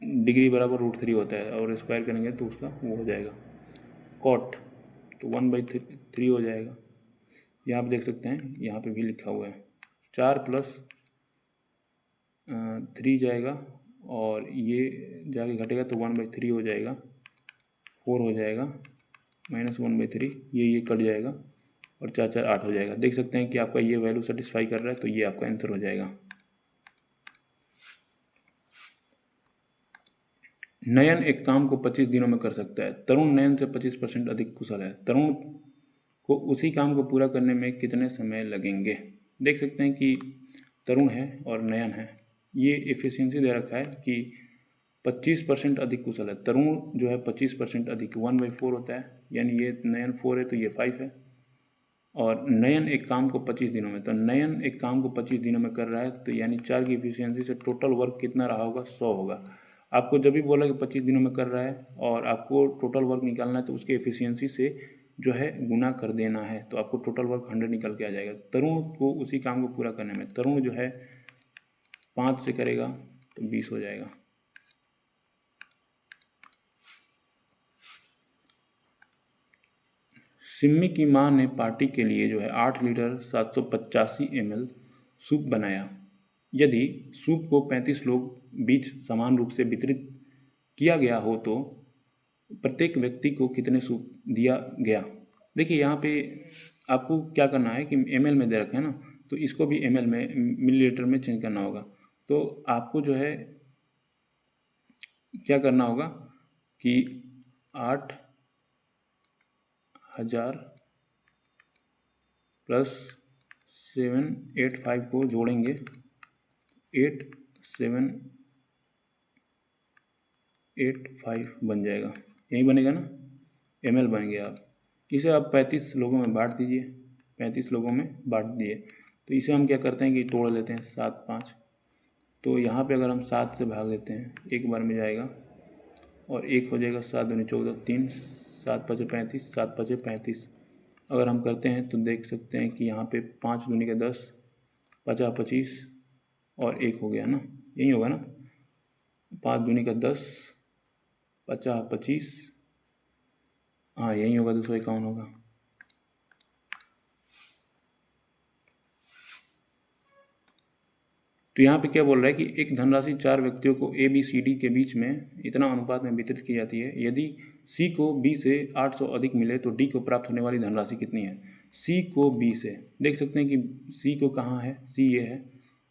डिग्री बराबर √3 होता है और स्क्वायर करेंगे तो उसका वो हो जाएगा कॉट, तो 1/3 हो जाएगा। यहाँ पे देख सकते हैं, यहाँ पे भी लिखा हुआ है 4 + 3 जाएगा और ये जाके घटेगा तो 1/3 हो जाएगा, 4 हो जाएगा, -1/3, ये कट जाएगा और 4 4 8 हो जाएगा। देख सकते हैं कि आपका ये वैल्यू सेटिस्फाई कर रहा है, तो ये आपका आंसर हो जाएगा। नयन एक काम को 25 दिनों में कर सकता है। तरुण नयन से 25% अधिक कुशल है। तरुण को उसी काम को पूरा करने में कितने समय लगेंगे? देख सकते हैं कि तरुण है और नयन है, ये एफिशिएंसी दे रखा है कि 25% अधिक कुशल है। तरुण जो है 25% अधिक, 1/4 होता है, यानी ये नयन 4 है तो ये 5 है। और नयन एक काम को 25 दिनों में, तो नयन एक काम को 25 दिनों में कर रहा है, तो यानी 4 की एफिशिएंसी से टोटल वर्क कितना रहा होगा? 100 होगा। आपको जब भी बोला कि 25 दिनों में कर रहा है और आपको टोटल वर्क निकालना है, तो उसके एफिशिएंसी से जो है गुना कर देना है, तो आपको टोटल वर्क 100 निकल के आ जाएगा। तरुण को उसी काम को पूरा करने में, तरुण जो है 5 से करेगा तो 20 हो जाएगा। सिम्मी की मां ने पार्टी के लिए जो है 8 लीटर 785 ml सूप बनाया। यदि सूप को 35 लोग बीच समान रूप से वितरित किया गया हो तो प्रत्येक व्यक्ति को कितने सूप दिया गया? देखिए यहाँ पे आपको क्या करना है कि ml में दे रखा है ना, तो इसको भी ml में, मिलीलीटर में चेंज करना होगा। तो आपको जो है क्या करना होगा कि 8,000 + 785 को जोड़ेंगे, 8785 बन जाएगा, यही बनेगा ना, ml बन गया। आप इसे आप 35 लोगों में बांट दीजिए, 35 लोगों में बांट दिए, तो इसे हम क्या करते हैं कि तोड़ लेते हैं 7 5। तो यहाँ पे अगर हम 7 से भाग देते हैं, एक बार में जाएगा और 1 हो जाएगा, 7 दूनी 14, 3, 7 5 35, 7 5 35। अगर हम करते हैं तो देख सकते हैं कि यहाँ पे 5 दूनी का 10, 50 25 और 1 हो गया ना, यही होगा ना, 5 दूनी का 10, 50 25, हाँ यही होगा, 251 होगा। तो यहाँ पे क्या बोल रहा है कि एक धनराशि 4 व्यक्तियों को ABCD के बीच में इतना अनुपात में वितरित की जाती है। यदि C को B से 800 अधिक मिले तो D को प्राप्त होने वाली धनराशि कितनी है? C को B से, देख सकते हैं कि C को कहाँ है, C ये है,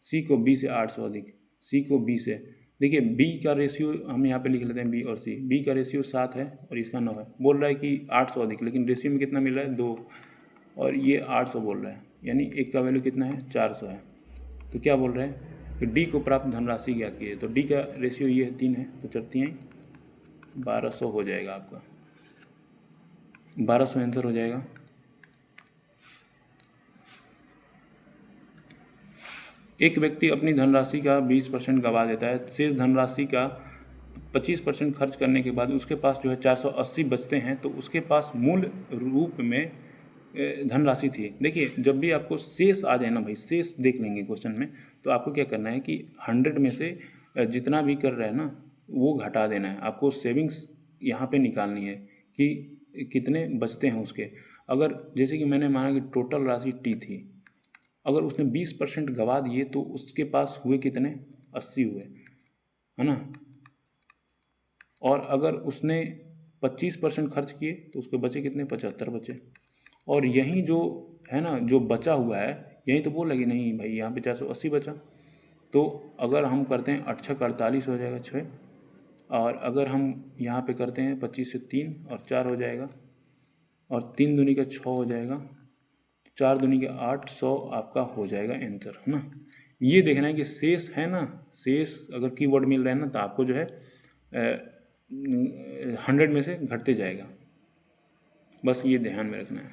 C को B से 800 अधिक, C को B से, देखिए B का रेशियो हम यहाँ पे लिख लेते हैं, B और C, B का रेशियो 7 है और इसका 9 है। बोल रहा है कि 800 अधिक, लेकिन रेशियो में कितना मिल रहा है? 2, और ये 800 बोल रहा है, यानी एक का वैल्यू कितना है? 400 है। तो क्या बोल रहे हैं कि डी को प्राप्त धनराशि ज्ञात कीजिए। तो डी का रेशियो ये 3 है, तो 4 3 1200 हो जाएगा, आपका 1200 आंसर हो जाएगा। एक व्यक्ति अपनी धनराशि का 20% गंवा देता है, शेष धनराशि का 25% खर्च करने के बाद उसके पास जो है 480 बचते हैं, तो उसके पास मूल रूप में धनराशि थी। देखिए जब भी आपको शेष आ जाए ना भाई, शेष देख लेंगे क्वेश्चन में, तो आपको क्या करना है कि 100 में से जितना भी कर रहा है ना वो घटा देना है। आपको सेविंग्स यहाँ पे निकालनी है कि कितने बचते हैं उसके। अगर जैसे कि मैंने माना कि टोटल राशि T थी, अगर उसने 20% गंवा दिए तो उसके पास हुए कितने? 80 हुए, है ना। और अगर उसने 25% खर्च किए तो उसके बचे कितने? 75 बचे। और यहीं जो है ना, जो बचा हुआ है, यहीं तो बोल लगी नहीं भाई, यहाँ पे 480 बचा। तो अगर हम करते हैं 8 6 48 हो जाएगा 6, और अगर हम यहाँ पे करते हैं 25 से 3 और 4 हो जाएगा, और 3 दूनी का 6 हो जाएगा, 4 दूनी का 8, 100 आपका हो जाएगा आंसर, है ना। ये देखना है कि शेष है ना, शेष अगर कीवर्ड मिल रहा है ना तो आपको जो है 100 में से घटते जाएगा, बस ये ध्यान में रखना है।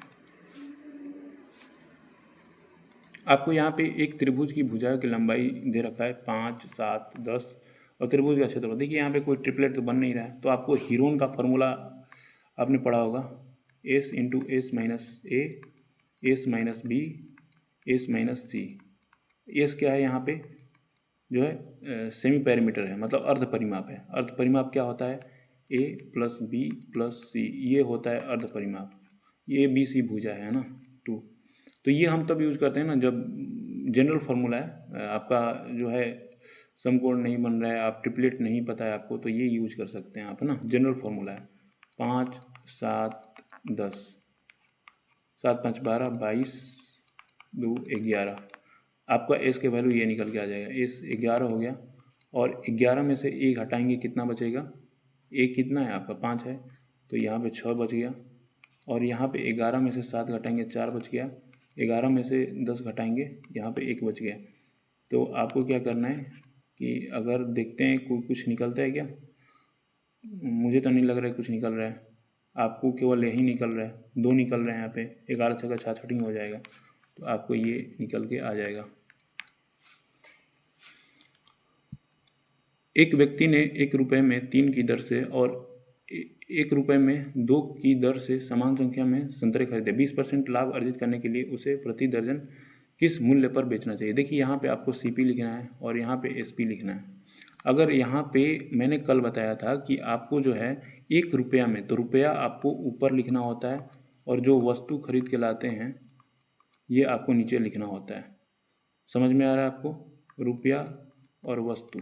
आपको यहाँ पे एक त्रिभुज की भुजाओं की लंबाई दे रखा है 5 7 10 और त्रिभुज का क्षेत्रफल। देखिए यहाँ पे कोई ट्रिपलेट तो बन नहीं रहा है, तो आपको हीरोन का फॉर्मूला आपने पढ़ा होगा, S into S minus A, S minus B, S minus C. S क्या है यहाँ पे जो है सेमी पैरामीटर है, मतलब अर्ध परिमाप है। अर्ध परिमाप क्या होता है, ए प्लस बी प्लस सी, ये होता है अर्ध परिमाप। ये बी सी भुजा है ना 2। तो ये हम तब यूज करते हैं ना जब जनरल फार्मूला है आपका जो है समकोण नहीं बन रहा है, आप ट्रिपलेट नहीं पता है आपको, तो ये यूज कर सकते हैं आप, है ना। जनरल फार्मूला है 5 7 10, 7 5 12, 22 2 11। आपका एस के वैल्यू ये निकल के आ जाएगा, एस 11 हो गया। और 11 में से एक हटाएंगे कितना बचेगा, एक कितना है आपका 5 है, तो यहाँ पे 6 बच गया। और यहाँ पे 11 में से 7 घटाएंगे 4 बच गया। 11 में से 10 घटाएंगे यहाँ पे 1 बच गया। तो आपको क्या करना है कि अगर देखते हैं कोई कुछ निकलता है क्या, मुझे तो नहीं लग रहा है कुछ निकल रहा है, आपको केवल यही निकल रहा है, 2 निकल रहे हैं यहाँ पे, 11 छक्का 66 हो जाएगा, तो आपको ये निकल के आ जाएगा। एक व्यक्ति ने 1 रुपये में 3 की दर से और 1 रुपये में 2 की दर से समान संख्या में संतरे खरीदे। 20% लाभ अर्जित करने के लिए उसे प्रति दर्जन किस मूल्य पर बेचना चाहिए। देखिए यहाँ पे आपको सीपी लिखना है और यहाँ पे एसपी लिखना है। अगर यहाँ पे मैंने कल बताया था कि आपको जो है 1 रुपया में, तो रुपया आपको ऊपर लिखना होता है और जो वस्तु खरीद के लाते हैं ये आपको नीचे लिखना होता है। समझ में आ रहा है आपको, रुपया और वस्तु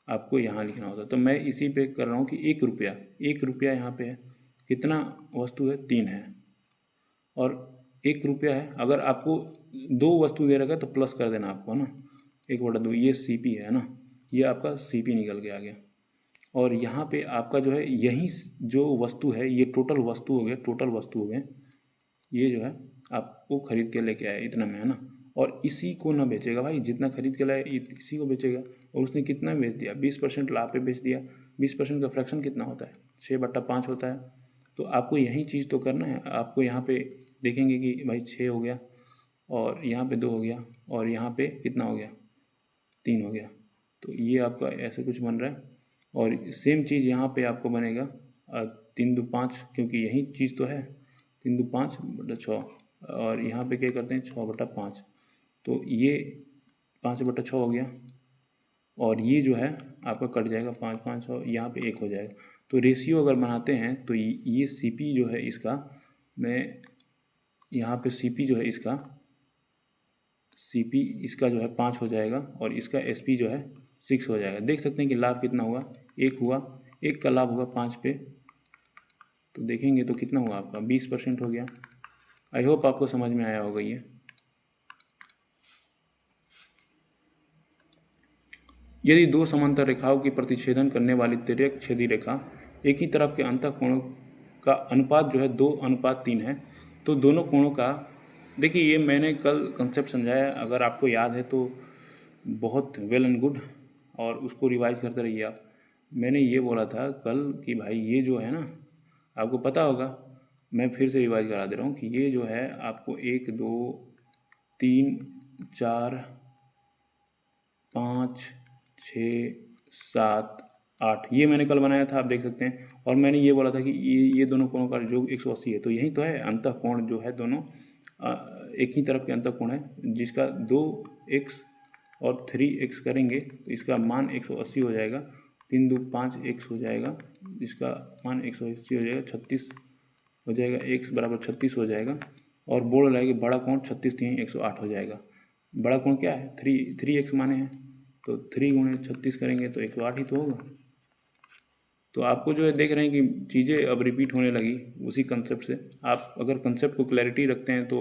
आपको यहाँ लिखना होता है। तो मैं इसी पे कर रहा हूँ कि 1 रुपया यहाँ पे है, कितना वस्तु है 3 है, और 1 रुपया है। अगर आपको 2 वस्तु दे रखा है तो प्लस कर देना आपको, है ना, 1/2, ये सीपी है ना, ये आपका सीपी निकल के आ गया। और यहाँ पे आपका जो है यही जो वस्तु है ये टोटल वस्तु हो गया, टोटल वस्तु हो गए, ये जो है आपको खरीद के लेके आया इतना में, है ना। और इसी को ना बेचेगा भाई, जितना खरीद के लाए इसी को बेचेगा। और उसने कितना बेच दिया, 20% लाभ पे बेच दिया। 20% का फ्रैक्शन कितना होता है, 6/5 होता है। तो आपको यही चीज़ तो करना है। आपको यहाँ पे देखेंगे कि भाई 6 हो गया, और यहाँ पे 2 हो गया, और यहाँ पे कितना हो गया 3 हो गया। तो ये आपका ऐसे कुछ बन रहा है। और सेम चीज़ यहाँ पे आपको बनेगा 3 2 5, क्योंकि यही चीज़ तो है, 3 2 5/6। और यहाँ पे क्या करते हैं 6/5, तो ये 5/6 हो गया। और ये जो है आपका कट जाएगा 5 5 और यहाँ पे 1 हो जाएगा। तो रेशियो अगर बनाते हैं तो ये सीपी जो है इसका, मैं यहाँ पे सीपी जो है इसका, सीपी इसका जो है 5 हो जाएगा, और इसका एसपी जो है 6 हो जाएगा। देख सकते हैं कि लाभ कितना हुआ, 1 हुआ, 1 का लाभ होगा 5 पे, तो देखेंगे तो कितना हुआ आपका 20% हो गया। आई होप आपको समझ में आया होगा ये। यदि 2 समांतर रेखाओं की प्रतिच्छेदन करने वाली तिर्यक छेदी रेखा एक ही तरफ के अंतःकोणों का अनुपात जो है 2:3 है, तो दोनों कोणों का, देखिए ये मैंने कल कंसेप्ट समझाया, अगर आपको याद है तो बहुत वेल एंड गुड, और उसको रिवाइज करते रहिए आप। मैंने ये बोला था कल कि भाई ये जो है ना, आपको पता होगा, मैं फिर से रिवाइज करा दे रहा हूँ कि ये जो है आपको 1 2 3 4 5 6 7 8, ये मैंने कल बनाया था, आप देख सकते हैं। और मैंने ये बोला था कि ये दोनों कोणों का योग 180 है, तो यही तो है अंतःकोण जो है दोनों एक ही तरफ के अंतःकोण है, जिसका 2x और 3x करेंगे तो इसका मान 180 हो जाएगा। 3 2 5x हो जाएगा, इसका मान 180 हो जाएगा, 36 हो जाएगा, x बराबर 36 हो जाएगा। और बोल रहा है कि बड़ा कोण 36 3 108 हो जाएगा। बड़ा कोण क्या है 3x माने हैं, तो 3 गुणे 36 करेंगे तो 108 ही तो होगा। तो आपको जो है देख रहे हैं कि चीज़ें अब रिपीट होने लगी उसी कंसेप्ट से। आप अगर कंसेप्ट को क्लैरिटी रखते हैं तो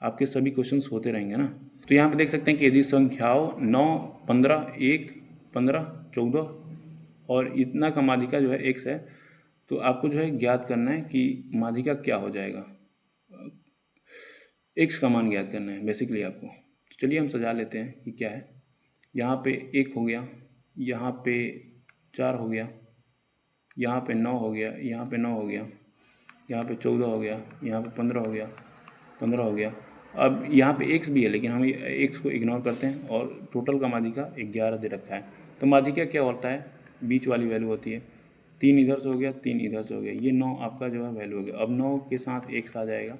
आपके सभी क्वेश्चंस होते रहेंगे ना। तो यहाँ पे देख सकते हैं कि यदि संख्याओं 9 15 1 15 14 और इतना का माध्यिका जो है x है, तो आपको जो है ज्ञात करना है कि माध्यिका क्या हो जाएगा, x का मान ज्ञात करना है बेसिकली आपको। तो चलिए हम सजा लेते हैं कि क्या है। यहाँ पे 1 हो गया, यहाँ पे 4 हो गया, यहाँ पे 9 हो गया, यहाँ पे 9 हो गया, यहाँ पे 14 हो गया, यहाँ पे 15 हो गया, 15 हो गया। अब यहाँ पे x भी है, लेकिन हम x को इग्नोर करते हैं, और टोटल का माध्यिका 11 दे रखा है। तो माध्यिका क्या होता है, बीच वाली वैल्यू होती है। 3 इधर से हो गया, 3 इधर से हो गया, ये 9 आपका जो है वैल्यू हो गया। अब 9 के साथ x आ जाएगा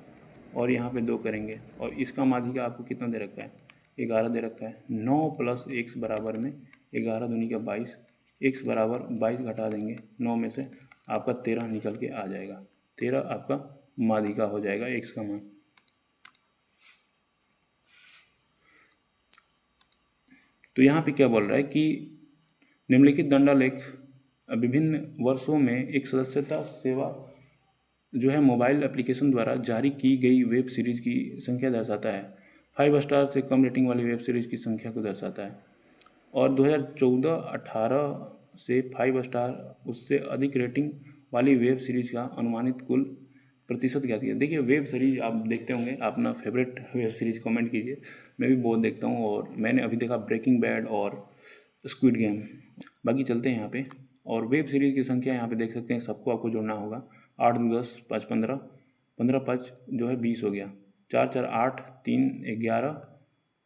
और यहाँ पे 2 करेंगे और इसका माध्यिका आपको कितना दे रखा है, 11 दे रखा है। 9 + x बराबर में 11 दूनी का 22, x बराबर 22 घटा देंगे 9 में से, आपका 13 निकल के आ जाएगा। 13 आपका माध्यिका हो जाएगा x का मान। तो यहाँ पे क्या बोल रहा है कि निम्नलिखित दंडालेख विभिन्न वर्षों में एक सदस्यता सेवा जो है मोबाइल एप्लीकेशन द्वारा जारी की गई वेब सीरीज की संख्या दर्शाता है। 5 स्टार से कम रेटिंग वाली वेब सीरीज की संख्या को दर्शाता है। और 2014-18 से 5 स्टार उससे अधिक रेटिंग वाली वेब सीरीज का अनुमानित कुल प्रतिशत ज्ञात किया। देखिए वेब सीरीज आप देखते होंगे, अपना फेवरेट वेब सीरीज कमेंट कीजिए। मैं भी बहुत देखता हूँ और मैंने अभी देखा ब्रेकिंग बैड और स्क्विड गेम। बाकी चलते हैं यहाँ पे, और वेब सीरीज की संख्या यहाँ पे देख सकते हैं, सबको आपको जोड़ना होगा। 8 2 10 5 15, 15 5 जो है 20 हो गया। 4 4 8 3 11,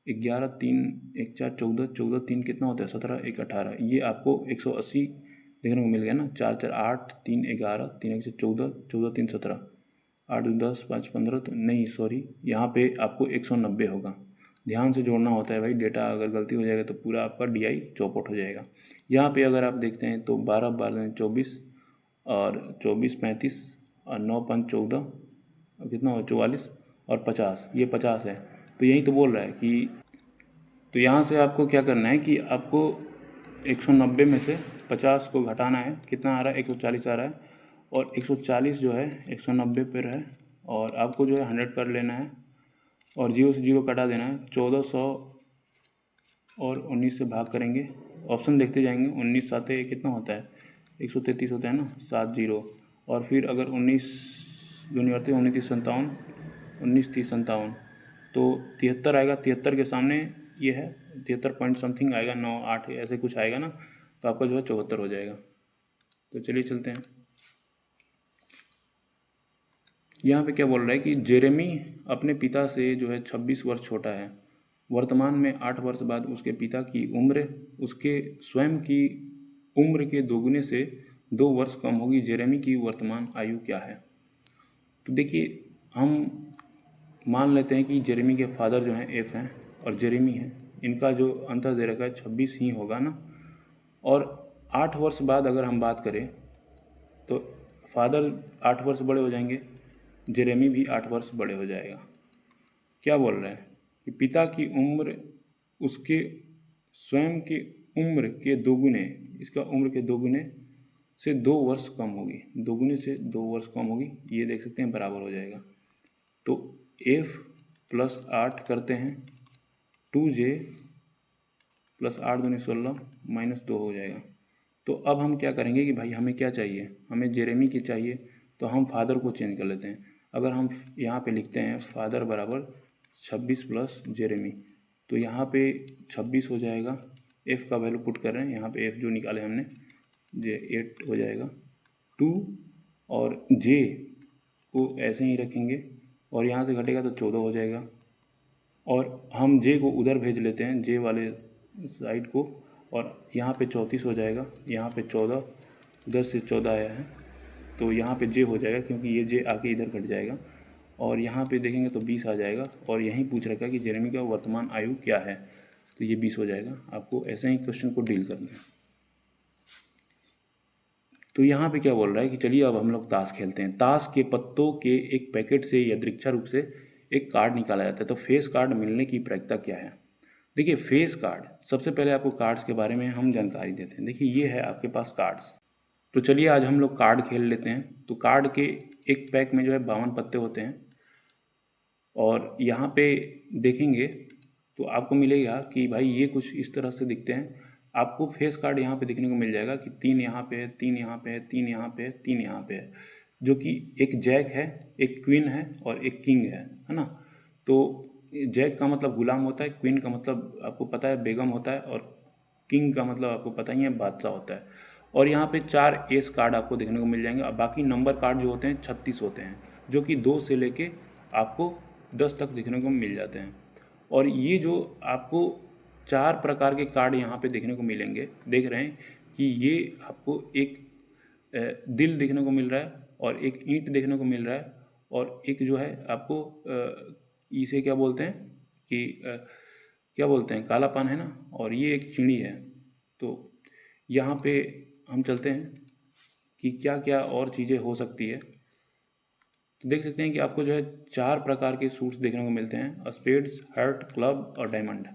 11 3 1 4 14, 14 3 कितना होता है 17, 1 18। ये आपको 180 देखने को मिल गया ना। 4 4 8 3 11, 3 1 14, 14 3 17, 8 2 10 5 15, तो नहीं सॉरी, यहाँ पे आपको 190 होगा। ध्यान से जोड़ना होता है भाई, डेटा अगर गलती हो जाएगा तो पूरा आपका DI चौपट हो जाएगा। यहाँ पे अगर आप देखते हैं तो 12 12 24 और 24 35 और 9 5 14 और कितना हो 44 और 50, ये 50 है। तो यही तो बोल रहा है कि, तो यहाँ से आपको क्या करना है कि आपको 190 में से 50 को घटाना है। कितना आ रहा है 140 आ रहा है, और 140 जो है 190 पर है, और आपको जो है 100 कर लेना है और 0 से 0 कटा देना है। 1400 और 19 से भाग करेंगे, ऑप्शन देखते जाएंगे। 19 साते कितना होता है 133 होता है ना, 7 0। और फिर अगर 19 दूनी करते 19 30 57, 19 30 57, तो 73 आएगा। 73 के सामने ये है 73 पॉइंट समथिंग आएगा, 9 8 ऐसे कुछ आएगा ना, तो आपका जो है 74 हो जाएगा। तो चलिए चलते हैं। यहाँ पे क्या बोल रहा है कि जेरेमी अपने पिता से जो है 26 वर्ष छोटा है। वर्तमान में 8 वर्ष बाद उसके पिता की उम्र उसके स्वयं की उम्र के दोगुने से 2 वर्ष कम होगी। जेरेमी की वर्तमान आयु क्या है? तो देखिए हम मान लेते हैं कि जेरेमी के फादर जो हैं एफ हैं और जेरेमी हैं, इनका जो अंतर दे रखा है 26 ही होगा ना। और 8 वर्ष बाद अगर हम बात करें तो फादर 8 वर्ष बड़े हो जाएंगे, जेरेमी भी 8 वर्ष बड़े हो जाएगा। क्या बोल रहे हैं कि पिता की उम्र उसके स्वयं की उम्र के दोगुने, इसका उम्र के दोगुने से 2 वर्ष कम होगी। दोगुने से 2 वर्ष कम होगी, ये देख सकते हैं बराबर हो जाएगा। तो f + 8 करते हैं, 2j + 8 दूनी 16 -2 हो जाएगा। तो अब हम क्या करेंगे कि भाई हमें क्या चाहिए, हमें जेरेमी की चाहिए, तो हम फादर को चेंज कर लेते हैं। अगर हम यहाँ पे लिखते हैं फादर बराबर 26 + जेरेमी, तो यहाँ पे 26 हो जाएगा। f का वैल्यू पुट कर रहे हैं यहाँ पे, f जो निकाले हमने जे 8 हो जाएगा। 2 और j को ऐसे ही रखेंगे और यहाँ से घटेगा तो 14 हो जाएगा। और हम j को उधर भेज लेते हैं, j वाले साइड को, और यहाँ पे 34 हो जाएगा। यहाँ पे 14, 10 से 14 आया है तो यहाँ पे j हो जाएगा, क्योंकि ये j आके इधर घट जाएगा। और यहाँ पे देखेंगे तो 20 आ जाएगा, और यहीं पूछ रखा है कि जेरेमी का वर्तमान आयु क्या है, तो ये 20 हो जाएगा। आपको ऐसे ही क्वेश्चन को डील करना है। तो यहाँ पे क्या बोल रहा है कि चलिए अब हम लोग ताश खेलते हैं। ताश के पत्तों के एक पैकेट से यादृच्छा रूप से एक कार्ड निकाला जाता है, तो फेस कार्ड मिलने की प्रायिकता क्या है? देखिए फेस कार्ड, सबसे पहले आपको कार्ड्स के बारे में हम जानकारी देते हैं। देखिए ये है आपके पास कार्ड्स, तो चलिए आज हम लोग कार्ड खेल लेते हैं। तो कार्ड के एक पैक में जो है 52 पत्ते होते हैं, और यहाँ पे देखेंगे तो आपको मिलेगा कि भाई ये कुछ इस तरह से दिखते हैं। आपको फेस कार्ड यहाँ पे देखने को मिल जाएगा कि 3 यहाँ पे है, 3 यहाँ पे है, 3 यहाँ पे है, 3 यहाँ पे है, जो कि एक जैक है, एक क्वीन है और एक किंग है ना। तो जैक का मतलब गुलाम होता है, क्वीन का मतलब आपको पता है बेगम होता है, और किंग का मतलब आपको पता ही है बादशाह होता है। और यहाँ पे 4 एस कार्ड आपको देखने को मिल जाएंगे। और बाकी नंबर कार्ड जो होते हैं 36 होते हैं, जो कि 2 से लेके आपको 10 तक देखने को मिल जाते हैं। और ये जो आपको 4 प्रकार के कार्ड यहाँ पे देखने को मिलेंगे। देख रहे हैं कि ये आपको एक दिल देखने को मिल रहा है और एक ईंट देखने को मिल रहा है और एक जो है आपको इसे क्या बोलते हैं कि क्या बोलते हैं, काला पान है ना, और ये एक चिड़ी है। तो यहाँ पे हम चलते हैं कि क्या क्या और चीज़ें हो सकती है। तो देख सकते हैं कि आपको जो है 4 प्रकार के सूट्स देखने को मिलते हैं, स्पेड्स, हार्ट, क्लब और डायमंड।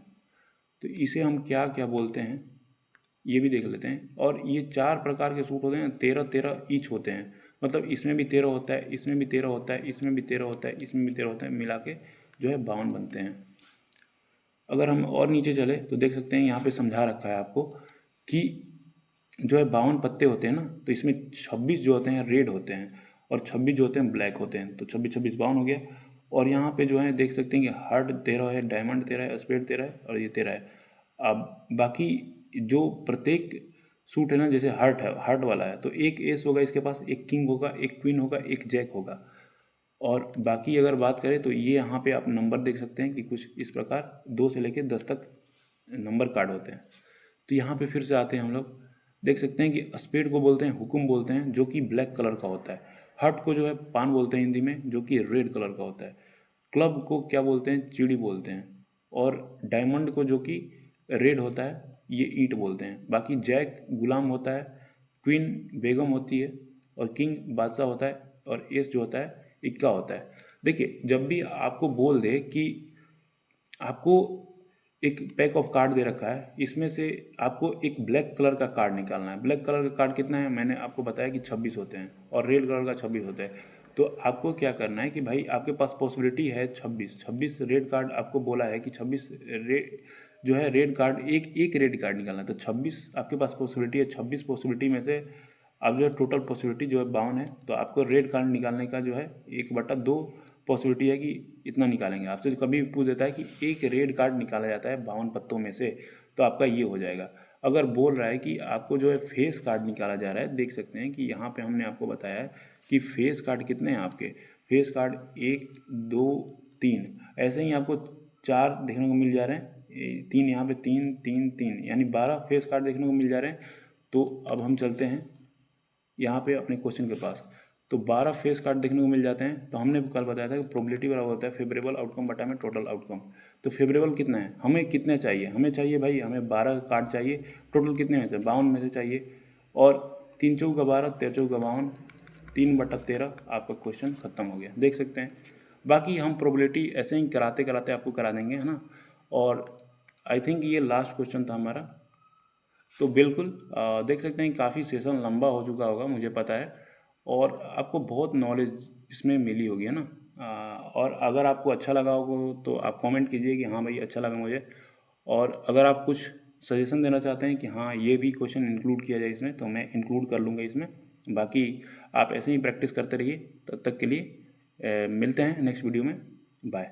तो इसे हम क्या क्या बोलते हैं ये भी देख लेते हैं। और ये 4 प्रकार के सूट होते हैं, 13-13 ईच होते हैं। मतलब इसमें भी 13 होता है, इसमें भी 13 होता है, इसमें भी 13 होता है, इसमें भी 13 होता है, मिला के जो है 52 बनते हैं। अगर हम और नीचे चले तो देख सकते हैं यहाँ पे समझा रखा है आपको कि जो है 52 पत्ते होते हैं ना, तो इसमें 26 जो होते हैं रेड होते हैं और 26 जो होते हैं ब्लैक होते हैं। तो 26-26 52 हो गया। और यहाँ पे जो है देख सकते हैं कि हार्ट 13 है, डायमंड 13 है, स्पेड 13 है और ये 13 है। अब बाकी जो प्रत्येक सूट है ना, जैसे हार्ट है, हार्ट वाला है, तो एक एस होगा इसके पास, एक किंग होगा, एक क्वीन होगा, एक जैक होगा। और बाकी अगर बात करें तो ये यहाँ पे आप नंबर देख सकते हैं कि कुछ इस प्रकार 2 से लेकर 10 तक नंबर कार्ड होते हैं। तो यहाँ पे फिर से आते हैं हम लोग, देख सकते हैं कि स्पेड को बोलते हैं हुकुम बोलते हैं, जो कि ब्लैक कलर का होता है। हार्ट को जो है पान बोलते हैं हिंदी में, जो कि रेड कलर का होता है। क्लब को क्या बोलते हैं, चिड़ी बोलते हैं। और डायमंड को जो कि रेड होता है, ये ईंट बोलते हैं। बाकी जैक गुलाम होता है, क्वीन बेगम होती है और किंग बादशाह होता है और एस जो होता है इक्का होता है। देखिए जब भी आपको बोल दे कि आपको एक पैक ऑफ कार्ड दे रखा है, इसमें से आपको एक ब्लैक कलर का कार्ड निकालना है। ब्लैक कलर का कार्ड कितना है, मैंने आपको बताया कि 26 होते हैं और रेड कलर का 26 होता है। तो आपको क्या करना है कि भाई आपके पास पॉसिबिलिटी है 26 रेड कार्ड आपको बोला है कि 26 जो है रेड कार्ड, एक एक रेड कार्ड निकालना है। तो 26 आपके पास पॉसिबिलिटी है, 26 पॉसिबिलिटी में से आप जो है टोटल पॉसिबिलिटी जो है 52 है। तो आपको रेड कार्ड निकालने का जो है 1/2 पॉसिबिलिटी है कि इतना निकालेंगे। आपसे कभी भी पूछ देता है कि एक रेड कार्ड निकाला जाता है 52 पत्तों में से, तो आपका ये हो जाएगा। अगर बोल रहा है कि आपको जो है फेस कार्ड निकाला जा रहा है, देख सकते हैं कि यहाँ पे हमने आपको बताया है कि फेस कार्ड कितने हैं आपके। फेस कार्ड 1 2 3 ऐसे ही आपको 4 देखने को मिल जा रहे हैं, 3 यहाँ पे 3 3 3 यानी 12 फेस कार्ड देखने को मिल जा रहे हैं। तो अब हम चलते हैं यहाँ पे अपने क्वेश्चन के पास। तो 12 फेस कार्ड देखने को मिल जाते हैं। तो हमने कल बताया था कि प्रोबेबिलिटी बराबर होता है फेवरेबल आउटकम बटा में टोटल आउटकम। तो फेवरेबल कितना है, हमें कितने चाहिए, हमें चाहिए भाई, हमें 12 कार्ड चाहिए। टोटल कितने में से, 52 में से चाहिए। और 3 चौका 12, 13 चौका 52, 3/13 आपका क्वेश्चन खत्म हो गया। देख सकते हैं बाकी हम प्रोबेबिलिटी ऐसे ही कराते कराते आपको करा देंगे, है ना। और आई थिंक ये लास्ट क्वेश्चन था हमारा। तो बिल्कुल देख सकते हैं काफ़ी सेशन लंबा हो चुका होगा, मुझे पता है, और आपको बहुत नॉलेज इसमें मिली होगी, है ना। और अगर आपको अच्छा लगा हो तो आप कमेंट कीजिए कि हाँ भाई अच्छा लगा मुझे। और अगर आप कुछ सजेशन देना चाहते हैं कि हाँ ये भी क्वेश्चन इंक्लूड किया जाए इसमें, तो मैं इंक्लूड कर लूँगा इसमें। बाकी आप ऐसे ही प्रैक्टिस करते रहिए। तब तक के लिए मिलते हैं नेक्स्ट वीडियो में। बाय।